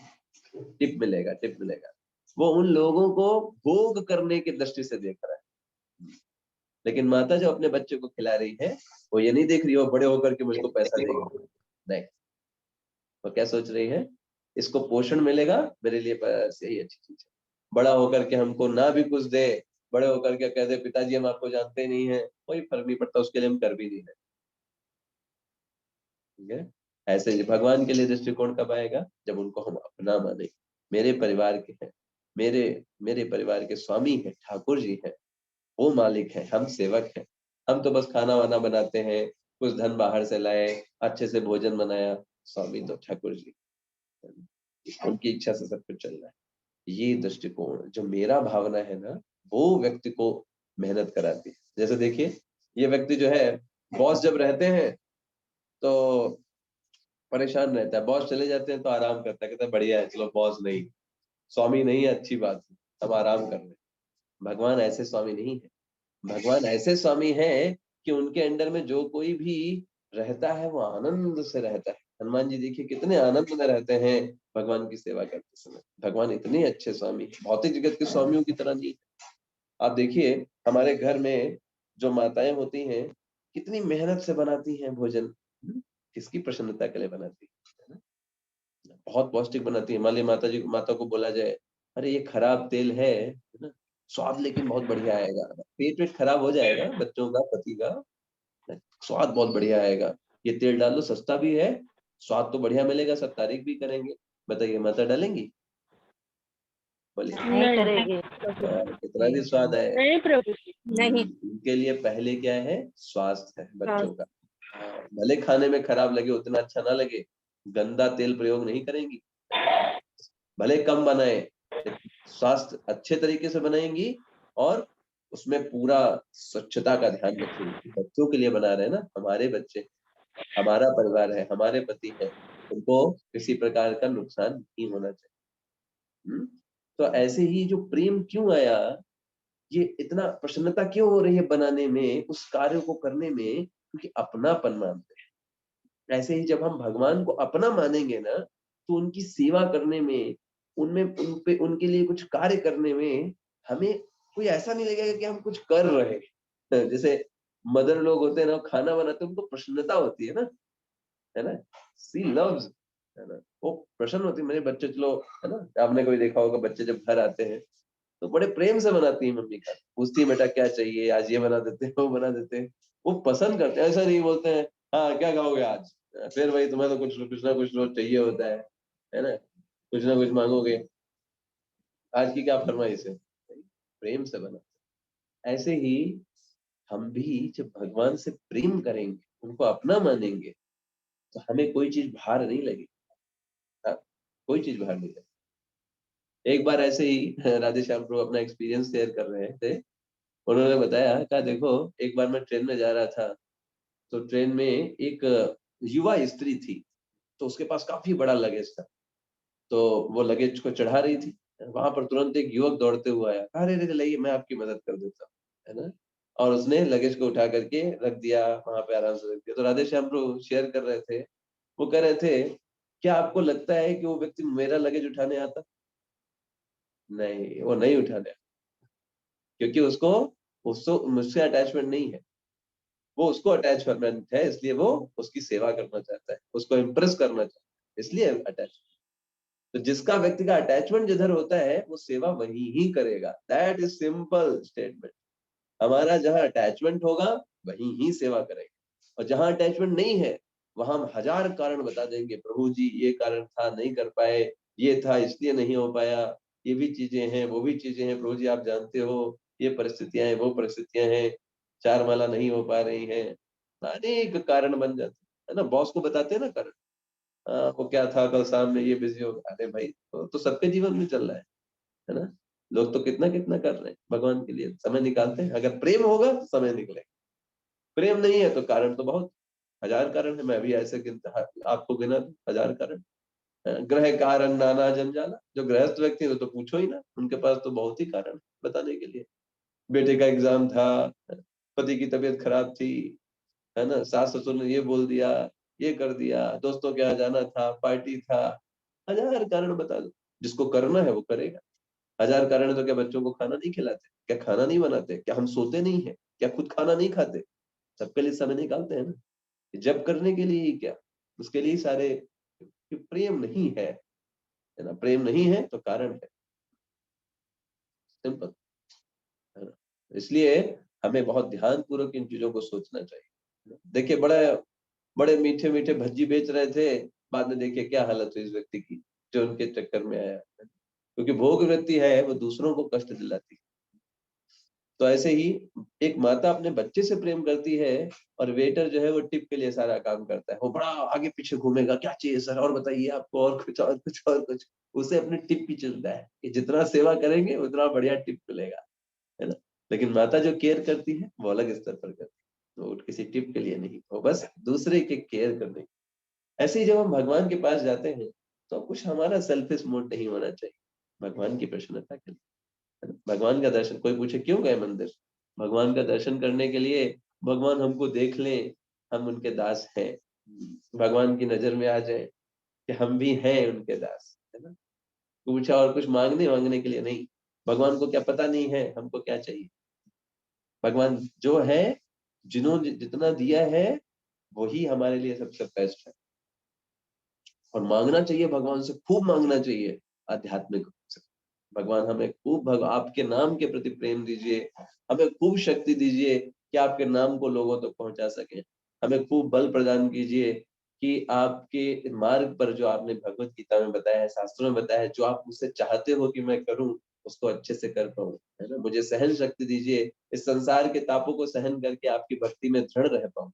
टिप मिलेगा, टिप मिलेगा। वो उन लोगों को भोग करने की दृष्टि से देख रहा है। लेकिन माता जो अपने बच्चे को खिला रही है, वो ये नहीं देख रही हो बड़े होकर के मुझको पैसा देगी, नहीं। वो क्या सोच रही है, इसको पोषण मिलेगा, मेरे लिए बस यही अच्छी चीज है। बड़ा होकर के हमको ना भी कुछ दे, बड़े होकर के कह दे पिताजी हम आपको जानते नहीं है, कोई फर्क नहीं पड़ता, उसके लिए हम कर भी नहीं रहे। ठीक है? ऐसे ही भगवान के लिए दृष्टिकोण कब आएगा? जब उनको हम अपना माने, मेरे परिवार के हैं, मेरे मेरे परिवार के स्वामी हैं, ठाकुर जी हैं, वो मालिक है, हम सेवक हैं। हम तो बस खाना वाना बनाते हैं, कुछ धन बाहर से लाए, अच्छे से भोजन बनाया, स्वामी तो ठाकुर जी, उनकी इच्छा से सब कुछ चल रहा है। ये दृष्टिकोण जो मेरा भावना है ना, वो व्यक्ति को मेहनत कराती है। जैसे देखिए, ये व्यक्ति जो है, बॉस जब रहते हैं तो परेशान रहता है, बॉस चले जाते हैं तो आराम करता है, कहता है बढ़िया है, चलो बॉस नहीं, स्वामी नहीं है, अच्छी बात है, अब आराम कर रहे हैं। भगवान ऐसे स्वामी नहीं है। भगवान ऐसे स्वामी हैं कि उनके अंडर में जो कोई भी रहता है वो आनंद से रहता है। हनुमान जी देखिए कितने आनंद में रहते हैं भगवान की सेवा करते समय। भगवान इतने अच्छे स्वामी हैं, भौतिक जगत के स्वामियों की तरह नहीं। आप देखिए हमारे घर में जो माताएं होती हैं, कितनी मेहनत से बनाती हैं भोजन, किसकी प्रसन्नता के लिए बनाती है ना? बहुत पौष्टिक बनाती है। मान लीजिए माता को बोला जाए, अरे ये खराब तेल है ना, स्वाद लेकिन बहुत बढ़िया आएगा, पेट वेट खराब हो जाएगा बच्चों का, पति का, स्वाद बहुत बढ़िया आएगा, ये तेल डाल लो, सस्ता भी है, स्वाद तो बढ़िया मिलेगा, सब तारीफ भी करेंगे। बताइए माता डालेंगी? बोलिए। नहीं नहीं करेगी। कितना भी स्वाद है, नहीं प्रभु जी। नहीं। उनके लिए पहले क्या है? स्वास्थ्य है बच्चों स्वास्थ्य। का। भले खाने में खराब लगे, उतना अच्छा ना लगे, गंदा तेल प्रयोग नहीं करेंगी, भले कम बनाए, लेकिन स्वास्थ्य अच्छे तरीके से बनाएंगी, और उसमें पूरा स्वच्छता का ध्यान रखेंगी। बच्चों के लिए बना रहे हैं ना, हमारे बच्चे, हमारा परिवार है, हमारे पति है, उनको किसी प्रकार का नुकसान नहीं होना चाहिए। तो ऐसे ही जो प्रेम क्यों आया, ये इतना प्रसन्नता क्यों हो रही है बनाने में, उस कार्य को करने में, क्योंकि अपनापन मानते हैं। ऐसे ही जब हम भगवान को अपना मानेंगे ना, तो उनकी सेवा करने में, उनमें उनपे उनके लिए कुछ कार्य करने में हमें कोई ऐसा नहीं लगेगा कि हम कुछ कर रहे हैं। जैसे मदर लोग होते हैं ना, खाना बनाते हैं, उनको प्रसन्नता होती है ना, सी लव्स, है ना, वो प्रसन्न होती है, मेरे बच्चे चलो, है ना, आपने कोई देखा होगा बच्चे जब घर आते हैं तो बड़े प्रेम से बनाती है मम्मी का, पूछती है बेटा क्या चाहिए, आज ये बना देते हैं, वो बना देते हैं, वो पसंद करते हैं, ऐसा नहीं बोलते हैं हाँ क्या खाओगे आज, फिर वही तुम्हें तो कुछ ना कुछ रोज चाहिए होता है ना, कुछ ना कुछ मांगोगे, आज की क्या फरमाइश है, प्रेम से बना। ऐसे ही हम भी जब भगवान से प्रेम करेंगे, उनको अपना मानेंगे, तो हमें कोई चीज भार नहीं लगेगी। हाँ, कोई चीज भार नहीं लगेगी। एक बार ऐसे ही राधे श्याम प्रभु अपना एक्सपीरियंस शेयर कर रहे थे, उन्होंने बताया, कहा देखो एक बार मैं ट्रेन में जा रहा था, तो ट्रेन में एक युवा स्त्री थी, तो उसके पास काफी बड़ा लगेज था, तो वो लगेज को चढ़ा रही थी, वहां पर तुरंत एक युवक दौड़ते हुए आया, अरे अरे लाइए मैं आपकी मदद कर देता हूँ, है ना, और उसने लगेज को उठा करके रख दिया, वहां पे आराम से रख दिया। तो राधे श्याम प्रभु शेयर कर रहे थे, वो कह रहे थे क्या आपको लगता है कि वो व्यक्ति मेरा लगेज उठाने आता? नहीं, वो नहीं उठाने, क्योंकि उसको उसको मुझसे अटैचमेंट नहीं है, वो उसको अटैचमेंट है, इसलिए वो उसकी सेवा करना चाहता है, उसको इम्प्रेस करना चाहता है, इसलिए अटैच। तो जिसका व्यक्ति का अटैचमेंट जिधर होता है वो सेवा वही ही करेगा, दैट इज सिंपल स्टेटमेंट। हमारा जहाँ अटैचमेंट होगा वही ही सेवा करेंगे, और जहाँ अटैचमेंट नहीं है वहां हम हजार कारण बता देंगे, प्रभु जी ये कारण था नहीं कर पाए, ये था इसलिए नहीं हो पाया, ये भी चीजें हैं वो भी चीजें हैं, प्रभु जी आप जानते हो ये परिस्थितियां हैं वो परिस्थितियां हैं, चार माला नहीं हो पा रही हैं, अनेक कारण बन जाते है ना, बॉस को बताते हैं ना कारण, वो क्या था कल शाम में ये बिजी हो गया, अरे भाई तो सबके जीवन में चल रहा है ना, लोग तो कितना कितना कर रहे हैं भगवान के लिए, समय निकालते हैं, अगर प्रेम होगा तो समय निकलेगा, प्रेम नहीं है तो कारण तो बहुत, हजार कारण है, मैं भी ऐसे गिनता आपको गिना दूं, हजार कारण। ग्रह कारण नाना जंजाला, जो गृहस्थ व्यक्ति है वो तो पूछो ही ना, उनके पास तो बहुत ही कारण है बताने के लिए, बेटे का एग्जाम था, पति की तबीयत खराब थी, है ना, सास ससुर ने ये बोल दिया, ये कर दिया, दोस्तों के यहाँ जाना था, पार्टी था, हजार कारण बता दो, जिसको करना है वो करेगा। हजार कारण है तो क्या बच्चों को खाना नहीं खिलाते, क्या खाना नहीं बनाते, क्या हम सोते नहीं है, क्या खुद खाना नहीं खाते, सबके लिए समय निकालते हैं ना, जब करने के लिए ही क्या, उसके लिए ही सारे, कि प्रेम नहीं है ना, प्रेम नहीं है तो कारण है, सिंपल, है ना, इसलिए हमें बहुत ध्यान पूर्वक इन चीजों को सोचना चाहिए। देखिए बड़ा बड़े मीठे मीठे भज्जी बेच रहे थे, बाद में देखिए क्या हालत हुई इस व्यक्ति की, जो उनके चक्कर में आया, क्योंकि भोग वृत्ति है वो दूसरों को कष्ट दिलाती है। तो ऐसे ही एक माता अपने बच्चे से प्रेम करती है, और वेटर जो है वो टिप के लिए सारा काम करता है, वो बड़ा आगे पीछे घूमेगा, क्या चाहिए सर, और बताइए आपको, और कुछ और कुछ और कुछ, उसे अपनी टिप की चिंता है कि जितना सेवा करेंगे उतना बढ़िया टिप मिलेगा, है ना। लेकिन माता जो केयर करती है वो अलग स्तर पर करती है, वो किसी टिप के लिए नहीं, वो बस दूसरे के केयर करने की। ऐसे ही जब हम भगवान के पास जाते हैं तो कुछ हमारा सेल्फिश मूड नहीं होना चाहिए, भगवान की प्रसन्नता के लिए, है ना? भगवान का दर्शन, कोई पूछे क्यों गए मंदिर, भगवान का दर्शन करने के लिए, भगवान हमको देख लें, हम उनके दास हैं, भगवान की नजर में आ जाए कि हम भी हैं उनके दास, है ना। पूछा और कुछ मांगने वांगने के लिए नहीं, भगवान को क्या पता नहीं है हमको क्या चाहिए, भगवान जो है, जिन्होंने जितना दिया है वही हमारे लिए सबसे बेस्ट है, और मांगना चाहिए भगवान से, खूब मांगना चाहिए आध्यात्मिक रूप से, भगवान हमें खूब आपके नाम के प्रति प्रेम दीजिए, हमें खूब शक्ति दीजिए कि आपके नाम को लोगों तक पहुंचा सके, हमें खूब बल प्रदान कीजिए कि आपके मार्ग पर जो आपने भगवत गीता में बताया है, शास्त्रों में बताया है, जो आप मुझसे चाहते हो कि मैं करूं उसको अच्छे से कर पाऊं, है ना, मुझे सहन शक्ति दीजिए, इस संसार के तापों को सहन करके आपकी भक्ति में दृढ़ रह पाऊं,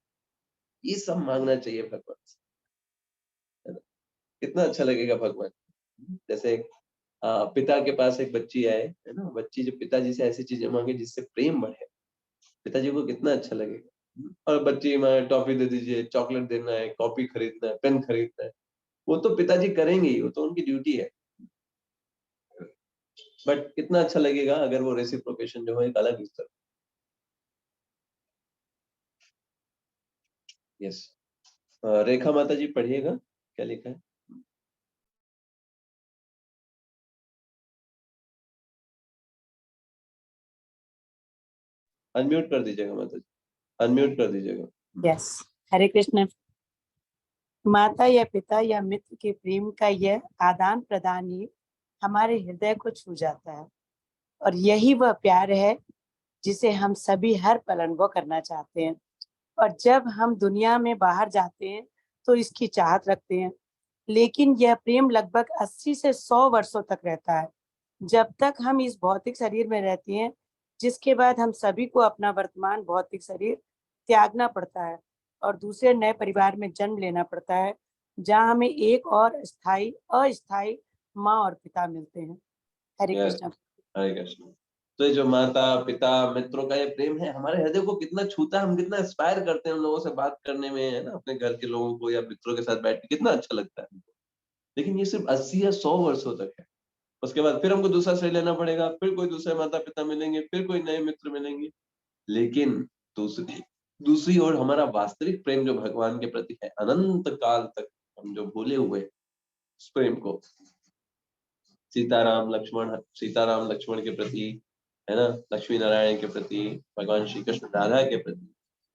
ये सब मांगना चाहिए भगवान से, है ना। कितना अच्छा लगेगा भगवान, जैसे पिता के पास एक बच्ची आए, है ना, बच्ची जो पिताजी से ऐसी चीजें मांगे जिससे प्रेम बढ़े, पिताजी को कितना अच्छा लगेगा। और बच्ची मैं टॉफी दे दीजिए, चॉकलेट देना है, कॉपी खरीदना है, पेन खरीदना है, वो तो पिताजी करेंगे ही, वो तो उनकी ड्यूटी है, बट कितना अच्छा लगेगा अगर वो रेसिप्रोकेशन जो है एक अलग स्तर। यस, रेखा माता जी पढ़िएगा क्या लिखा है। अनम्यूट कर दीजिएगा माता जी, अनम्यूट कर दीजिएगा। यस, हरे कृष्ण। माता या पिता या मित्र के प्रेम का यह आदान प्रदान ही हमारे हृदय को छू जाता है, और यही वह प्यार है जिसे हम सभी हर पल अनुभव करना चाहते हैं। और जब हम दुनिया में बाहर जाते हैं तो इसकी चाहत रखते हैं, लेकिन यह प्रेम लगभग 80 से 100 वर्षों तक रहता है, जब तक हम इस भौतिक शरीर में रहते हैं, जिसके बाद हम सभी को अपना वर्तमान भौतिक शरीर त्यागना पड़ता है और दूसरे नए परिवार में जन्म लेना पड़ता है, जहाँ हमें एक और अस्थायी माँ और पिता मिलते हैं। हरे Yes. कृष्ण। हरे कृष्ण। तो ये जो माता पिता मित्रों का ये प्रेम है हमारे हृदय को कितना छूता है, हम कितना इंस्पायर करते हैं उन लोगों से बात करने में, है ना, अपने घर के लोगों को या मित्रों के साथ बैठ के कितना अच्छा लगता है हमको। लेकिन ये सिर्फ 80 या 100 वर्षों तक है। उसके बाद फिर हमको दूसरा शरीर लेना पड़ेगा, फिर कोई दूसरे माता पिता मिलेंगे, फिर कोई नए मित्र मिलेंगे। लेकिन दूसरी ओर हमारा वास्तविक प्रेम जो भगवान के प्रति है, अनंत काल तक हम जो भूले हुए उस प्रेम को, सीताराम लक्ष्मण के प्रति, है ना, लक्ष्मी नारायण के प्रति, भगवान श्री कृष्ण राधा के प्रति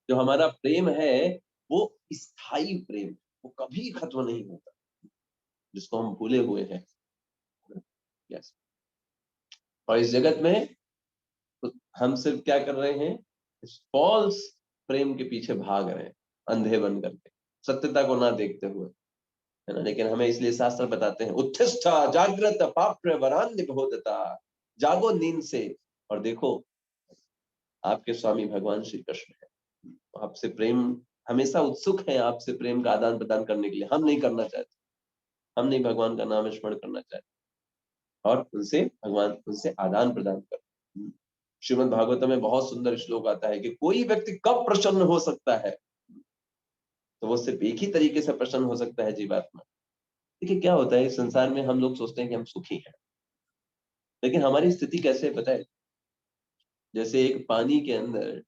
जो हमारा प्रेम है वो स्थायी प्रेम, वो कभी खत्म नहीं होता, जिसको हम भूले हुए हैं। यस। और इस जगत में तो हम सिर्फ क्या कर रहे हैं, इस फॉल्स प्रेम के पीछे भाग रहे हैं, अंधे बन करके, सत्यता को ना देखते हुए, है ना। लेकिन हमें इसलिए शास्त्र बताते हैं, उत्थिष्ठ जागृत पाप्य वरान्य बोधता, जागो नींद से और देखो आपके स्वामी भगवान श्री कृष्ण है, आपसे प्रेम हमेशा उत्सुक है, आपसे प्रेम का आदान प्रदान करने के लिए। हम नहीं करना चाहते, हम नहीं भगवान का नाम स्मरण करना चाहते और उनसे आदान प्रदान कर। श्रीमद् भागवतम में बहुत सुंदर श्लोक आता है कि कोई व्यक्ति कब प्रसन्न हो सकता है, तो वो सिर्फ एक ही तरीके से प्रसन्न हो सकता है, जीवात्मा। देखिए क्या होता है इस संसार में, हम लोग सोचते हैं कि हम सुखी हैं, लेकिन हमारी स्थिति कैसे है पता है? जैसे एक पानी के अंदर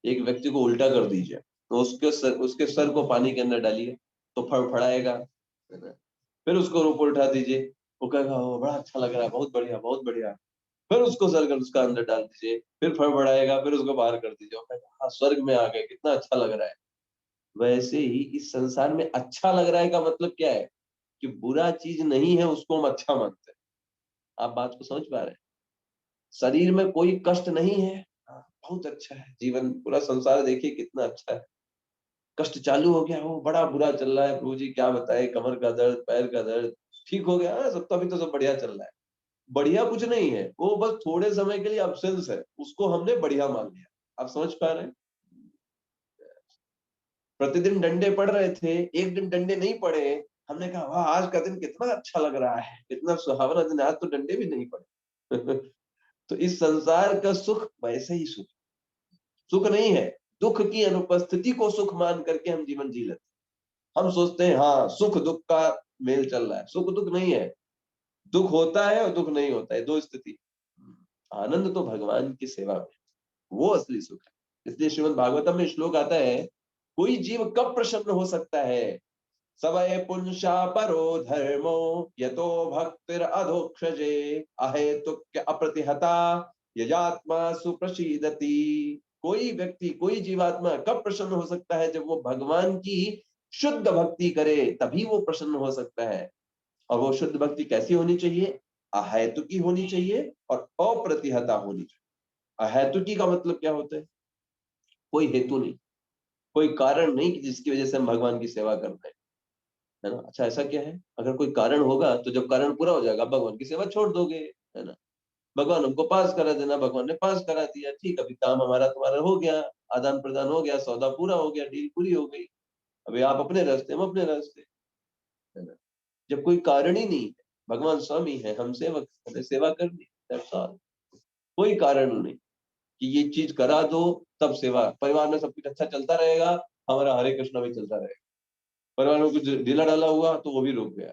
एक व्यक्ति को उल्टा कर दीजिए, तो उसके सर को पानी के अंदर डालिए तो फड़फड़ाएगा, है ना। फिर उसको ऊपर उठा दीजिए, वो कहेगा ओ बड़ा अच्छा लग रहा है, बहुत बढ़िया बहुत बढ़िया। फिर उसको सर कर उसका अंदर डाल दीजिए, फिर फड़फड़ाएगा, फिर उसको बाहर कर दीजिए, वो कहेगा हाँ स्वर्ग में आ गए, कितना अच्छा लग रहा है। वैसे ही इस संसार में अच्छा लग रहा है का मतलब क्या है कि बुरा चीज नहीं है उसको हम अच्छा मानते हैं। आप बात को समझ पा रहे हैं? शरीर में कोई कष्ट नहीं है, हाँ, बहुत अच्छा है जीवन, पूरा संसार देखिए कितना अच्छा है। कष्ट चालू हो गया, वो बड़ा बुरा चल रहा है, प्रभु जी क्या बताए, कमर का दर्द, पैर का दर्द ठीक हो गया, हाँ, सब तो अभी तो सब बढ़िया चल रहा है। बढ़िया कुछ नहीं है, वो बस थोड़े समय के लिए अब्सेंस है, उसको हमने बढ़िया मान लिया। आप समझ पा रहे हैं? प्रतिदिन डंडे पड़ रहे थे, एक दिन डंडे नहीं पड़े, हमने कहा वाह आज का दिन कितना अच्छा लग रहा है, कितना सुहावना दिन, आज तो डंडे भी नहीं पड़े। तो इस संसार का सुख वैसे ही सुख नहीं है, दुख की अनुपस्थिति को सुख मान करके हम जीवन जी लेते। हम सोचते हैं हाँ सुख दुख का मेल चल रहा है, सुख दुख नहीं है, दुख होता है और दुख नहीं होता है, दो स्थिति। आनंद तो भगवान की सेवा में, वो असली सुख है। इसलिए श्रीमद् भागवतम में श्लोक आता है, कोई जीव कब प्रसन्न हो सकता है, सवय पुंसा परो धर्मो यतो भक्तिर अधोक्षजे अहेतुक्य अप्रतिहता यजात्मा सुप्रसीदति। कोई व्यक्ति कोई जीवात्मा कब प्रसन्न हो सकता है, जब वो भगवान की शुद्ध भक्ति करे, तभी वो प्रसन्न हो सकता है। और वो शुद्ध भक्ति कैसी होनी चाहिए, अहेतुकी होनी चाहिए और अप्रतिहता होनी चाहिए। अहेतुकी का मतलब क्या होता है, कोई हेतु नहीं, कोई कारण नहीं कि जिसकी वजह से हम भगवान की सेवा कर रहे हैं, है ना। अच्छा ऐसा क्या है, अगर कोई कारण होगा तो जब कारण पूरा हो जाएगा भगवान की सेवा छोड़ दोगे, है ना। भगवान हमको पास करा देना, भगवान ने पास करा दिया, ठीक, अभी काम हमारा तुम्हारा हो गया, आदान प्रदान हो गया, सौदा पूरा हो गया, डील पूरी हो गई, अभी आप अपने रास्ते हम अपने रास्ते, है ना। जब कोई कारण ही नहीं है, भगवान स्वामी है, हम सेवक, हमें सेवा करनी, दैट्स ऑल। कोई कारण नहीं कि ये चीज करा दो तब सेवा, परिवार में सब कुछ अच्छा चलता रहेगा, हमारा हरे कृष्णा भी चलता रहेगा, परिवार में कुछ ढीला डाला हुआ तो वो भी रुक गया,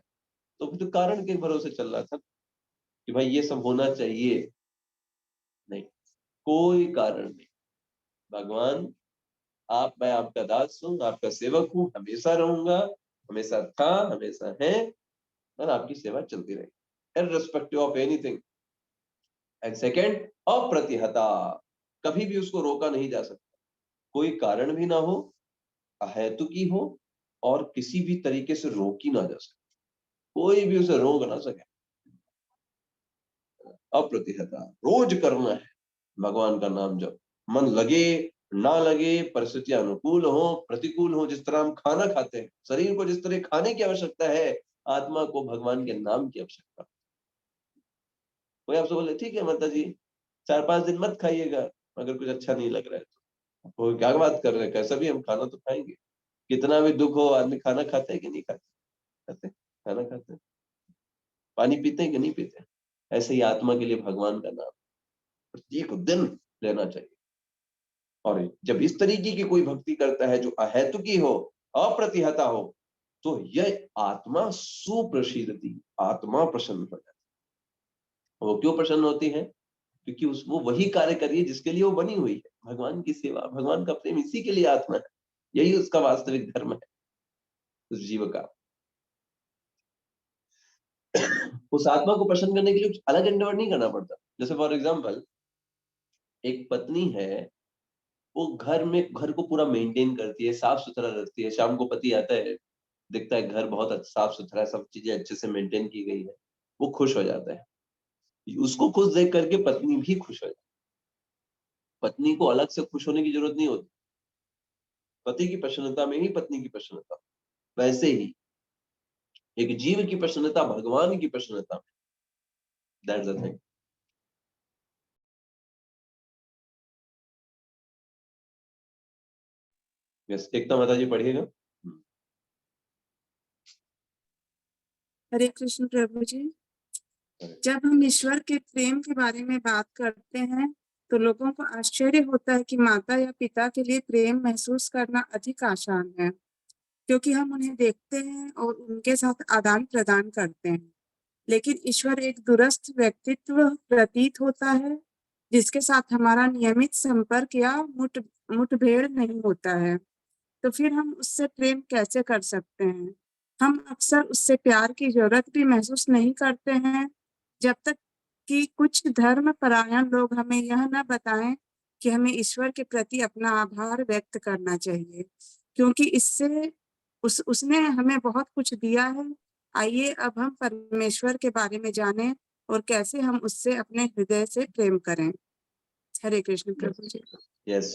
तो फिर तो कारण के भरोसे चल रहा था कि भाई ये सब होना चाहिए, नहीं, कोई कारण नहीं। भगवान आप, मैं आपका दास हूँ, आपका सेवक हूँ, हमेशा रहूंगा, हमेशा था, हमेशा है, और आपकी सेवा चलती रहेगी irrespective of anything. And second, अप्रतिहता, कभी भी उसको रोका नहीं जा सकता। कोई कारण भी ना हो, अहेतुकी हो और किसी भी तरीके से रोकी ना जा सके, कोई भी उसे रोक ना सके। अप्रतिहता, रोज करना है भगवान का नाम जप, मन लगे ना लगे, परिस्थितियां अनुकूल हो प्रतिकूल हो। जिस तरह हम खाना खाते हैं, शरीर को जिस तरह खाने की आवश्यकता है, आत्मा को भगवान के नाम की आवश्यकता। कोई आपसे बोले ठीक है माता जी 4-5 दिन मत खाइएगा अगर कुछ अच्छा नहीं लग रहा है तो, वो क्या बात कर रहे हैं, कैसा भी हम खाना तो खाएंगे। कितना भी दुख हो आदमी खाना खाता है कि नहीं खाते? खाते खाना खाते हैं। पानी पीते हैं कि नहीं पीते? ऐसे ही आत्मा के लिए भगवान का नाम प्रत्येक दिन लेना चाहिए। और जब इस तरीके की कोई भक्ति करता है जो अहेतुकी हो, अप्रतिहता हो, तो यह आत्मा सुप्रसिद्धि, आत्मा प्रसन्न हो जाती है। वो क्यों प्रसन्न होती है? क्योंकि वो वही कार्य कर रही है जिसके लिए वो बनी हुई है। भगवान की सेवा, भगवान का प्रेम, इसी के लिए आत्मा है। यही उसका वास्तविक धर्म है उस जीव का। उस आत्मा को प्रसन्न करने के लिए कुछ अलग एंडेवर नहीं करना पड़ता। जैसे फॉर एग्जाम्पल एक पत्नी है, वो घर को पूरा मेंटेन करती है, साफ सुथरा रखती है। शाम को पति आता है, दिखता है घर बहुत साफ सुथरा है, सब चीजें अच्छे से मेंटेन की गई है, वो खुश हो जाता है। उसको खुश देख करके पत्नी भी खुश हो जाती है। पत्नी को अलग से खुश होने की जरूरत नहीं होती, पति की प्रसन्नता में ही पत्नी की प्रसन्नता। वैसे ही एक जीव की प्रसन्नता भगवान की प्रसन्नता में। That's the thing. यस, एकता माता जी पढ़िएगा। हरे कृष्ण प्रभु जी। जब हम ईश्वर के प्रेम के बारे में बात करते हैं तो लोगों को आश्चर्य होता है कि माता या पिता के लिए प्रेम महसूस करना अधिक आसान है, क्योंकि हम उन्हें देखते हैं और उनके साथ आदान प्रदान करते हैं। लेकिन ईश्वर एक दूरस्थ व्यक्तित्व प्रतीत होता है जिसके साथ हमारा नियमित संपर्क या मुठभेड़ नहीं होता है। तो फिर हम उससे प्रेम कैसे कर सकते हैं? हम अक्सर उससे प्यार की जरूरत भी महसूस नहीं करते हैं जब तक कि कुछ धर्म परायण लोग हमें यह न बताएं कि हमें ईश्वर के प्रति अपना आभार व्यक्त करना चाहिए, क्योंकि इससे उसने हमें बहुत कुछ दिया है। आइए अब हम परमेश्वर के बारे में जानें और कैसे हम उससे अपने हृदय से प्रेम करें। हरे कृष्ण प्रभु जी। यस,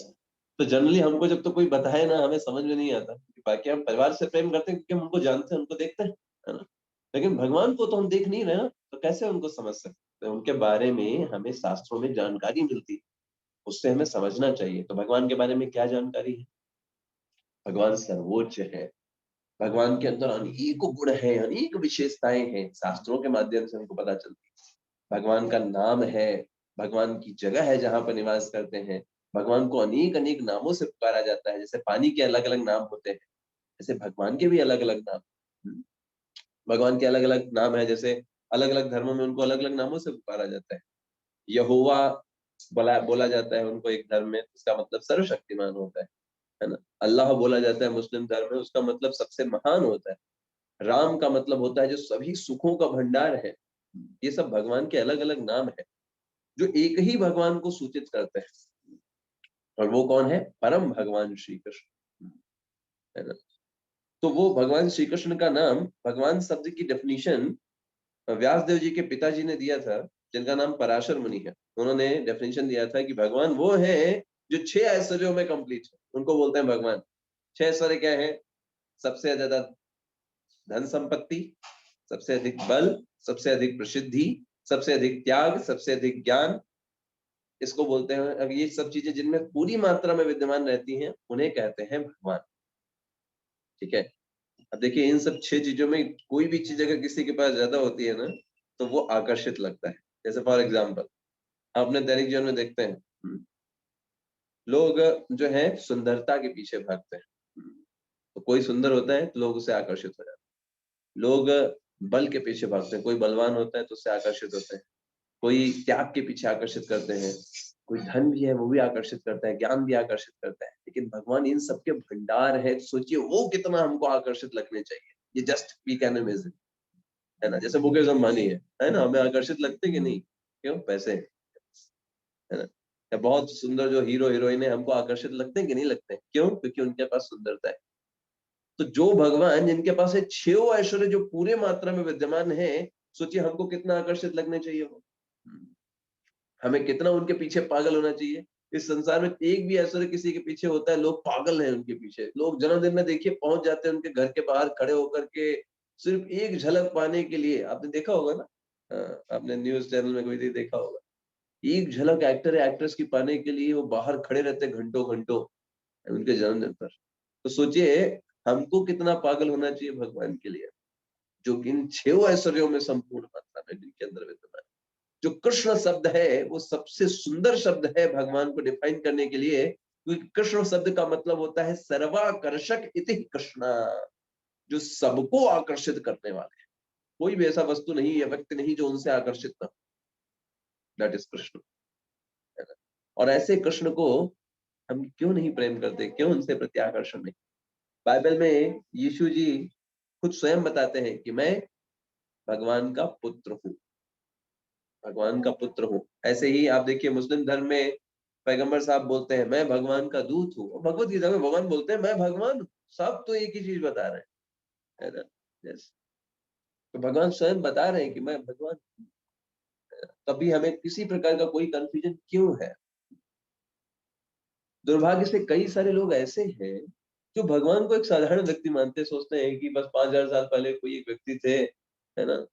तो जनरली हमको जब तो कोई बताए ना, हमें समझ में नहीं आता। बाकी हम परिवार से प्रेम करते हैं क्योंकि हम उनको जानते हैं, उनको देखते हैं, है ना। लेकिन भगवान को तो हम देख नहीं रहे ना, तो कैसे उनको समझ सकते हैं? उनके बारे में हमें शास्त्रों में जानकारी मिलती है, उससे हमें समझना चाहिए। तो भगवान के बारे में क्या जानकारी है? भगवान सर्वोच्च है, भगवान के अंदर अनेकों गुण है, अनेक विशेषताएं हैं, शास्त्रों के माध्यम से हमको पता चलती है। भगवान का नाम है, भगवान की जगह है जहां पर निवास करते हैं। भगवान को अनेक अनेक नामों से पुकारा जाता है। जैसे पानी के अलग अलग नाम होते हैं, जैसे भगवान के भी अलग अलग नाम। भगवान के अलग अलग नाम है, जैसे अलग अलग धर्मों में उनको अलग अलग नामों से पुकारा जाता है। यहोवा बोला जाता है उनको एक धर्म में, उसका मतलब सर्वशक्तिमान होता है ना। अल्लाह बोला जाता है मुस्लिम धर्म में, उसका मतलब सबसे महान होता है। राम का मतलब होता है जो सभी सुखों का भंडार है। ये सब भगवान के अलग अलग नाम है जो एक ही भगवान को सूचित करते हैं, और वो कौन है? परम भगवान श्री कृष्ण, है ना। तो वो भगवान श्री कृष्ण का नाम, भगवान शब्द की डेफिनेशन व्यासदेव जी के पिताजी ने दिया था, जिनका नाम पराशर मुनि है। उन्होंने डेफिनेशन दिया था कि भगवान वो है जो 6 ऐश्वर्यों में कंप्लीट है, उनको बोलते हैं भगवान। 6 ऐश्वर्य क्या है? सबसे ज्यादा धन संपत्ति, सबसे अधिक बल, सबसे अधिक प्रसिद्धि, सबसे अधिक त्याग, सबसे अधिक ज्ञान, इसको बोलते हैं। अब ये सब चीजें जिनमें पूरी मात्रा में विद्यमान रहती हैं, उन्हें कहते हैं भगवान। ठीक है। अब देखिए इन सब 6 चीजों में कोई भी चीज अगर किसी के पास ज्यादा होती है ना, तो वो आकर्षित लगता है। जैसे फॉर एग्जाम्पल अपने दैनिक जीवन में देखते हैं, लोग जो है सुंदरता के पीछे भागते हैं। तो कोई सुंदर होता है तो लोग उससे आकर्षित हो जाते हैं। लोग बल के पीछे भागते हैं, कोई बलवान होता है तो उससे आकर्षित होते हैं। कोई त्याग के पीछे आकर्षित करते हैं, कोई धन भी है वो भी आकर्षित करता है, ज्ञान भी आकर्षित करता है। लेकिन भगवान इन सबके भंडार है, सोचिए वो कितना हमको आकर्षित लगने चाहिए। ये जस्ट वी कैन इमेजिन, है ना। जैसे मुकेश अंबानी है ना, हमें आकर्षित लगते कि नहीं? क्यों? पैसे, है ना। या बहुत सुंदर जो हीरो हीरोइन है हमको आकर्षित लगते हैं कि नहीं लगते हैं? क्यों? क्योंकि उनके पास सुंदरता है। तो जो भगवान जिनके पास है 6 ऐश्वर्य जो पूरे मात्रा में विद्यमान है, सोचिए हमको कितना आकर्षित लगने चाहिए वो। हमें कितना उनके पीछे पागल होना चाहिए। इस संसार में एक भी ऐश्वर्य किसी के पीछे होता है, लोग पागल हैं उनके पीछे। लोग जन्मदिन में देखिए पहुंच जाते हैं उनके घर के बाहर खड़े होकर के, सिर्फ एक झलक पाने के लिए। आपने देखा होगा ना, आपने न्यूज चैनल में कोई देखा होगा, एक झलक एक्टर या एक्ट्रेस की पाने के लिए वो बाहर खड़े रहते हैं घंटों घंटों उनके जन्मदिन पर। तो सोचिए हमको कितना पागल होना चाहिए भगवान के लिए, जो कि इन 6 ऐश्वर्यों में संपूर्ण मात्रा में जिनके अंदर विद्यमान। जो कृष्ण शब्द है वो सबसे सुंदर शब्द है भगवान को डिफाइन करने के लिए, क्योंकि कृष्ण शब्द का मतलब होता है सर्वाकर्षक इति कृष्ण, जो सबको आकर्षित करने वाले हैं। कोई भी ऐसा वस्तु नहीं या व्यक्ति नहीं जो उनसे आकर्षित ना, दैट इज कृष्ण। और ऐसे कृष्ण को हम क्यों नहीं प्रेम करते, क्यों उनसे प्रति आकर्षण नहीं? बाइबल में यीशु जी खुद स्वयं बताते हैं कि मैं भगवान का पुत्र हूँ, भगवान का पुत्र हूँ। ऐसे ही आप देखिए मुस्लिम धर्म में पैगंबर साहब बोलते हैं मैं भगवान का दूत हूँ। भगवत गीता में भगवान बोलते हैं मैं भगवान हूँ। सब तो एक ही चीज बता रहे हैं, है ना? यस, तो भगवान स्वयं बता रहे हैं कि मैं भगवान हूँ। तभी हमें किसी प्रकार का कोई कंफ्यूजन क्यों है? दुर्भाग्य से कई सारे लोग ऐसे हैं जो भगवान को एक साधारण व्यक्ति मानते, सोचते हैं कि बस 5000 साल पहले कोई एक व्यक्ति थे, है ना?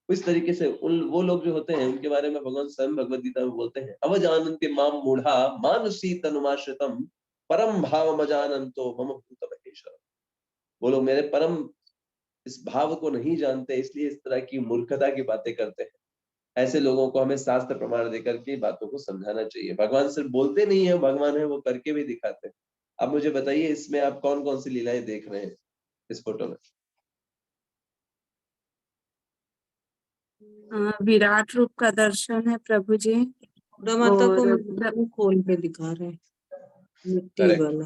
इस तरीके से उन वो लोग जो होते हैं उनके बारे में भगवान स्वयं भगवत गीता में बोलते हैं अवजानन्ति माम मूढ़ा मानुषी तनुमाश्रितम परम भाव मजानन्तो मम भूत महेश्वरम। वो लोग मेरे परम इस भाव को नहीं जानते, इसलिए इस तरह की मूर्खता की बातें करते हैं। ऐसे लोगों को हमें शास्त्र प्रमाण देकर के बातों को समझाना चाहिए। भगवान सिर्फ बोलते नहीं है भगवान है, वो करके भी दिखाते हैं। अब मुझे बताइए इसमें आप कौन कौन सी लीलाएं देख रहे हैं इस फोटो में? विराट रूप का दर्शन है प्रभु जी। माता को और मुंह खोल के दिखा रहे हैं, मिट्टी करेक्ट। वाला।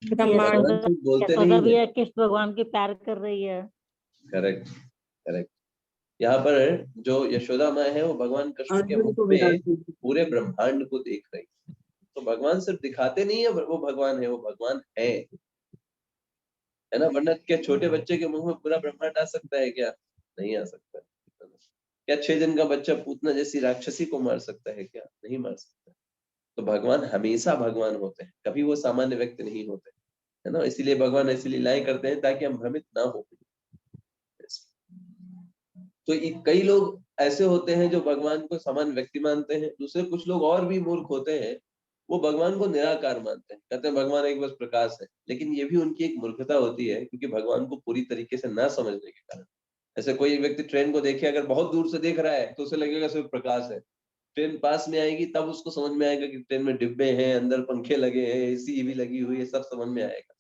ब्रह्मांड भगवान सिर्फ बोलते यशोदा नहीं भी है। है कृष्ण भगवान की प्यार कर रही है। Correct, correct. यहाँ पर जो यशोदा माँ है वो भगवान कृष्ण के अर्जुन मुख को विराट में पूरे ब्रह्मांड को देख रही है। तो भगवान सिर्फ दिखाते नहीं है वो भगवान है, वो भगवान है ना? वरना क्या छोटे बच्चे के मुंह में पूरा ब्रह्मांड आ सकता है क्या? नहीं आ सकता। क्या 6 दिन का बच्चा पूतना जैसी राक्षसी को मार सकता है क्या? नहीं मार सकता। तो भगवान हमेशा भगवान होते हैं, कभी वो सामान्य व्यक्ति नहीं होते, है ना? इसीलिए भगवान ऐसी लीलाएं करते हैं ताकि हम भ्रमित ना हो। तो कई लोग ऐसे होते हैं जो भगवान को समान व्यक्ति मानते हैं। दूसरे कुछ लोग और भी मूर्ख होते हैं, वो भगवान को निराकार मानते हैं, कहते हैं भगवान एक बस प्रकाश है। लेकिन ये भी उनकी एक मूर्खता होती है, क्योंकि भगवान को पूरी तरीके से ना समझने के कारण। ऐसे कोई व्यक्ति ट्रेन को देखे, अगर बहुत दूर से देख रहा है तो उसे लगेगा सिर्फ प्रकाश है। ट्रेन पास में आएगी तब उसको समझ में आएगा कि ट्रेन में डिब्बे हैं, अंदर पंखे लगे हैं, एसी भी लगी हुई है, सब समझ में आएगा।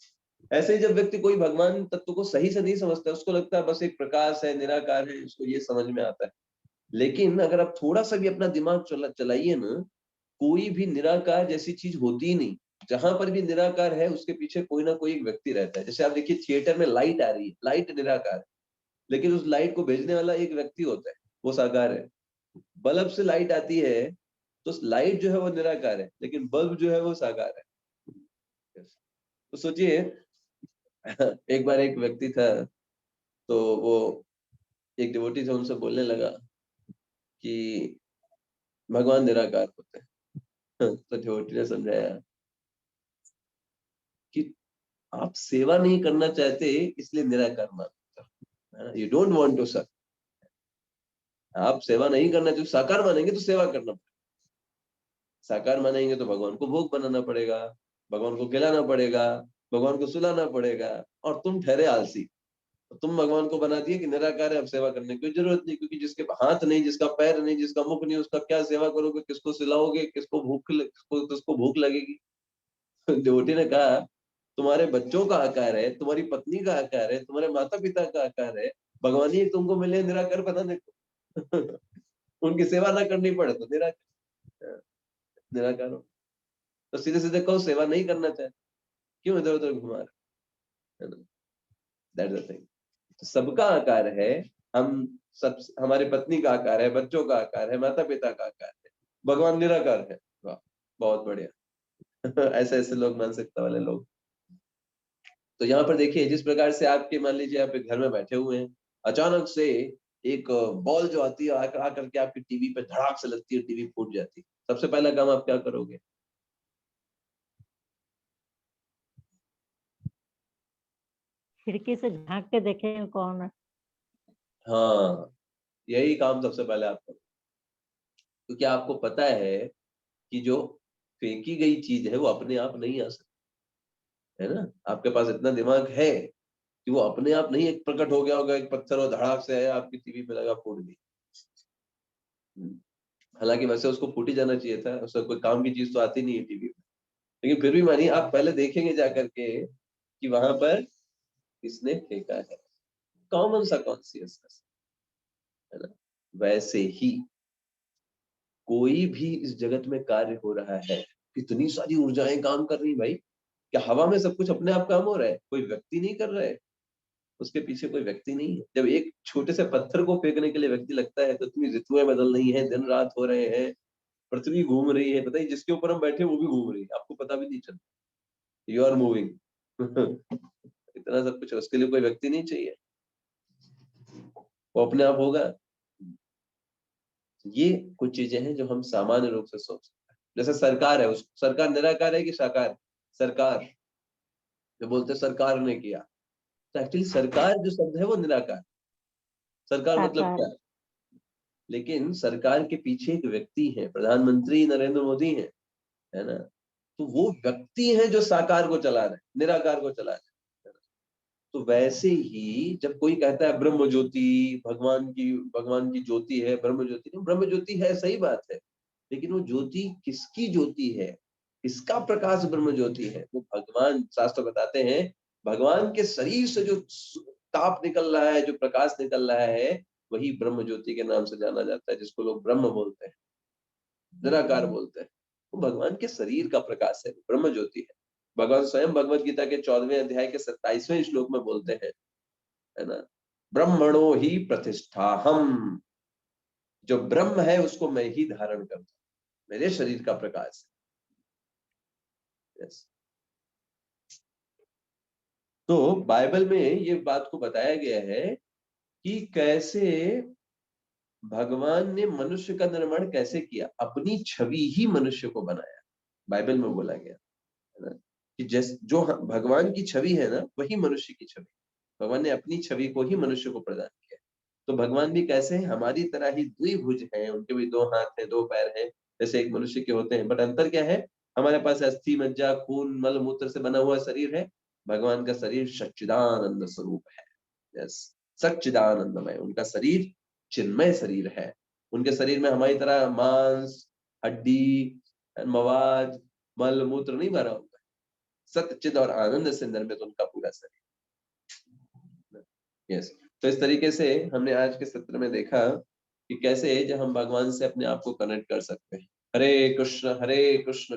ऐसे ही जब व्यक्ति कोई भगवान तत्व को सही से नहीं समझता, उसको लगता है बस एक प्रकाश है, निराकार है, उसको ये समझ में आता है। लेकिन अगर आप थोड़ा सा भी अपना दिमाग चलाइए ना, कोई भी निराकार जैसी चीज होती ही नहीं। जहां पर भी निराकार है उसके पीछे कोई ना कोई एक व्यक्ति रहता है। जैसे आप देखिए थिएटर में लाइट आ रही है, लाइट निराकार है, लेकिन उस लाइट को भेजने वाला एक व्यक्ति होता है, वो साकार है। बल्ब से लाइट आती है तो लाइट जो है वो निराकार है, लेकिन बल्ब जो है वो साकार है। तो सोचिए एक बार एक व्यक्ति था, तो वो एक डिवोटी से उनसे बोलने लगा कि भगवान निराकार होते हैं। तो डिवोटी ने समझाया कि आप सेवा नहीं करना चाहते इसलिए निराकार मानते हो, you don't want to serve. आप सेवा नहीं करना चाहते, साकार मानेंगे तो सेवा करना पड़ेगा। साकार मानेंगे तो भगवान को भोग बनाना पड़ेगा, भगवान को खिलाना पड़ेगा, भगवान को सुलाना पड़ेगा, और तुम ठहरे आलसी। तो तुम भगवान को बना दिए कि निराकार है, अब सेवा करने की जरूरत नहीं, क्योंकि जिसके हाथ नहीं, जिसका पैर नहीं, जिसका मुख नहीं, उसका क्या सेवा करोगे? किसको सिलाओगे? किसको भूख लगेगी? डिवोटी ने कहा तुम्हारे बच्चों का आकार है, तुम्हारी पत्नी का आकार है, तुम्हारे माता पिता का आकार है, भगवान ही तुमको मिले निराकार बनाने को। उनकी सेवा ना करनी पड़े तो निराकार, निराकार हो। तो सीधे सीधे कहो सेवा नहीं करना चाहे, क्यों इधर उधर घुमा रहे, है ना? That's the thing. तो सबका आकार है, हम सब, हमारे पत्नी का आकार है, बच्चों का आकार है, माता पिता का आकार है, भगवान निराकार है। वाह, बहुत बढ़िया। ऐसे ऐसे लोग मानसिकता वाले लोग। तो यहाँ पर देखिए, जिस प्रकार से आपके मान लीजिए आप एक घर में बैठे हुए हैं, अचानक से एक बॉल जो आती है आकर के आपकी टीवी पे धड़ाक से लगती है, टीवी फूट जाती है, सबसे पहला काम आप क्या करोगे? खिड़की से झांक के देखें कौन है। हाँ, यही काम सबसे पहले आप करो, क्योंकि आपको पता है कि जो फेंकी गई चीज है वो अपने आप नहीं आ सकती, है ना। आपके पास इतना दिमाग है कि वो अपने आप नहीं एक प्रकट हो गया होगा, एक पत्थर और धड़ाक से है आपकी टीवी पे लगा, फूट गई। हालांकि वैसे उसको फूट ही जाना चाहिए था, उसका कोई काम की चीज तो आती नहीं है टीवी पे, लेकिन फिर भी मानिए आप पहले देखेंगे जाकर के कि वहां पर किसने फेंका है। कॉमन सा कॉन्शियसनेस, है ना। वैसे ही कोई भी इस जगत में कार्य हो रहा है, कितनी सारी ऊर्जाएं काम कर रही भाई। क्या हवा में सब कुछ अपने आप काम हो रहा है? कोई व्यक्ति नहीं कर रहा है, उसके पीछे कोई व्यक्ति नहीं है। जब एक छोटे से पत्थर को फेंकने के लिए व्यक्ति लगता है, तो इतनी ऋतुएं बदल रही हैं, दिन रात हो रहे हैं, पृथ्वी घूम रही है, पता है जिसके ऊपर हम बैठे वो भी घूम रही है, आपको पता भी नहीं चलता, यू आर मूविंग। इतना सब कुछ है, उसके लिए कोई व्यक्ति नहीं चाहिए, वो अपने आप होगा। ये कुछ चीजें हैं जो हम सामान्य रूप से सोच सकते हैं। जैसे सरकार है, उस सरकार निराकार है कि साकार? सरकार, जो बोलते सरकार ने किया, तो एक्चुअली सरकार जो शब्द है वो निराकार, सरकार मतलब साकार। क्या? लेकिन सरकार के पीछे एक व्यक्ति है, प्रधानमंत्री नरेंद्र मोदी है ना। तो वो व्यक्ति है जो साकार को चला रहे हैं, निराकार को चला रहे हैं। तो वैसे ही जब कोई कहता है ब्रह्म ज्योति, भगवान की ज्योति है, ब्रह्म ज्योति नहीं, ब्रह्म ज्योति है, सही बात है, लेकिन वो ज्योति किसकी ज्योति है, किसका प्रकाश ब्रह्म ज्योति है? वो भगवान, शास्त्र बताते हैं, भगवान के शरीर से जो ताप निकल रहा है, जो प्रकाश निकल रहा है, वही ब्रह्म ज्योति के नाम से जाना जाता है, जिसको लोग ब्रह्म बोलते हैं, निराकार बोलते हैं। वो भगवान के शरीर का प्रकाश है, ब्रह्म ज्योति है। भगवान स्वयं भगवत गीता के 14वें अध्याय के 27वें श्लोक में बोलते हैं, है ना, ब्रह्मणो ही प्रतिष्ठा हम, जो ब्रह्म है उसको मैं ही धारण करता हूं, मेरे शरीर का प्रकाश है। yes. तो बाइबल में ये बात को बताया गया है कि कैसे भगवान ने मनुष्य का निर्माण कैसे किया, अपनी छवि ही मनुष्य को बनाया। बाइबल में बोला गया है ना कि जो भगवान की छवि है ना, वही मनुष्य की छवि, भगवान ने अपनी छवि को ही मनुष्य को प्रदान किया। तो भगवान भी कैसे हैं? हमारी तरह ही द्विभुज हैं, उनके भी 2 हाथ हैं, 2 पैर हैं, जैसे एक मनुष्य के होते हैं। बट अंतर क्या है? हमारे पास अस्थि मज्जा खून मल मूत्र से बना हुआ शरीर है, भगवान का शरीर सच्चिदानंद स्वरूप है। यस, सच्चिदानंदमय उनका शरीर, चिन्मय शरीर है। उनके शरीर में हमारी तरह मांस, हड्डी, मवाद, मल मूत्र नहीं भरा होता है, सच्चिद और आनंद से निर्मित उनका पूरा शरीर। यस, तो इस तरीके से हमने आज के सत्र में देखा कि कैसे जब हम भगवान से अपने आप को कनेक्ट कर सकते हैं। हरे कृष्ण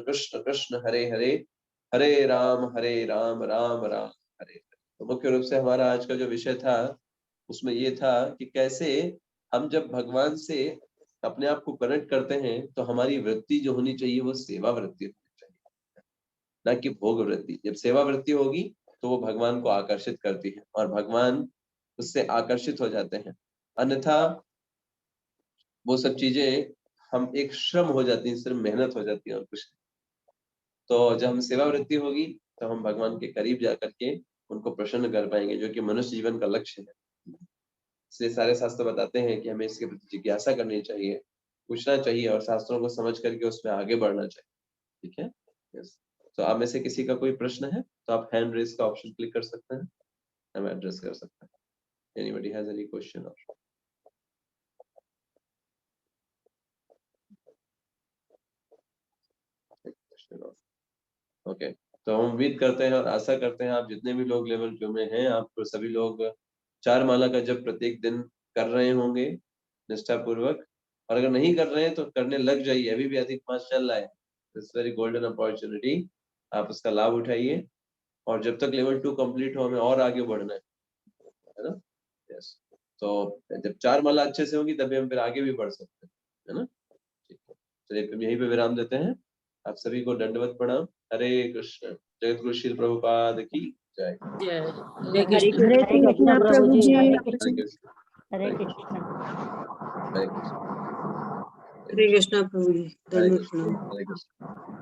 कृष्ण कृष्ण हरे हरे, हरे राम राम राम हरे हरे। तो मुख्य रूप से हमारा आज का जो विषय था उसमें ये था कि कैसे हम जब भगवान से अपने आप को कनेक्ट करते हैं तो हमारी वृत्ति जो होनी चाहिए वो सेवा वृत्ति होनी चाहिए, ना कि भोग वृत्ति। जब सेवा वृत्ति होगी तो वो भगवान को आकर्षित करती है और भगवान उससे आकर्षित हो जाते हैं। अन्यथा वो सब चीजें हम एक श्रम हो जाती है, सिर्फ मेहनत हो जाती है और कुछ नहीं। तो जब हम सेवा वृत्ति होगी तो हम भगवान के करीब जाकर के उनको प्रसन्न कर पाएंगे, जो कि मनुष्य जीवन का लक्ष्य है। इसलिए सारे शास्त्र बताते हैं कि हमें इसके प्रति जिज्ञासा करनी चाहिए, पूछना चाहिए और शास्त्रों को समझ करके उसमें आगे बढ़ना चाहिए। ठीक है, यस। तो आप में से किसी का कोई प्रश्न है तो आप हैंड रेज का ऑप्शन क्लिक कर सकते हैं, हम एड्रेस कर सकते हैं। Anybody has any question? Okay, तो हम उम्मीद करते हैं और आशा करते हैं आप जितने भी लोग लेवल 2 में हैं, आप सभी लोग 4 माला का जप प्रत्येक दिन कर रहे होंगे निष्ठा पूर्वक, और अगर नहीं कर रहे हैं तो करने लग जाइए, अभी भी अधिक मास चल रहा है। इट्स वेरी गोल्डन अपॉर्चुनिटी, आप उसका लाभ उठाइए और जब तक लेवल 2 कंप्लीट हो हमें और आगे बढ़ना है ना। यस, तो जब 4 माला अच्छे से होगी तभी हम फिर आगे भी बढ़ सकते हैं, है ना। ठीक है, चलिए हम यहीं पे विराम देते हैं। आप सभी को दंडवत प्रणाम। हरे कृष्ण। जगत गुरु श्रील प्रभुपाद की जय। जय हरे कृष्ण कृष्ण प्रभु जी, हरे हरे कृष्ण, कृष्ण। हरे कृष्ण। हरे कृष्ण। हरे कृष्ण प्रभु जी, हरे धन्यवाद कृष्ण। प्रणाम। हरे कृष्ण।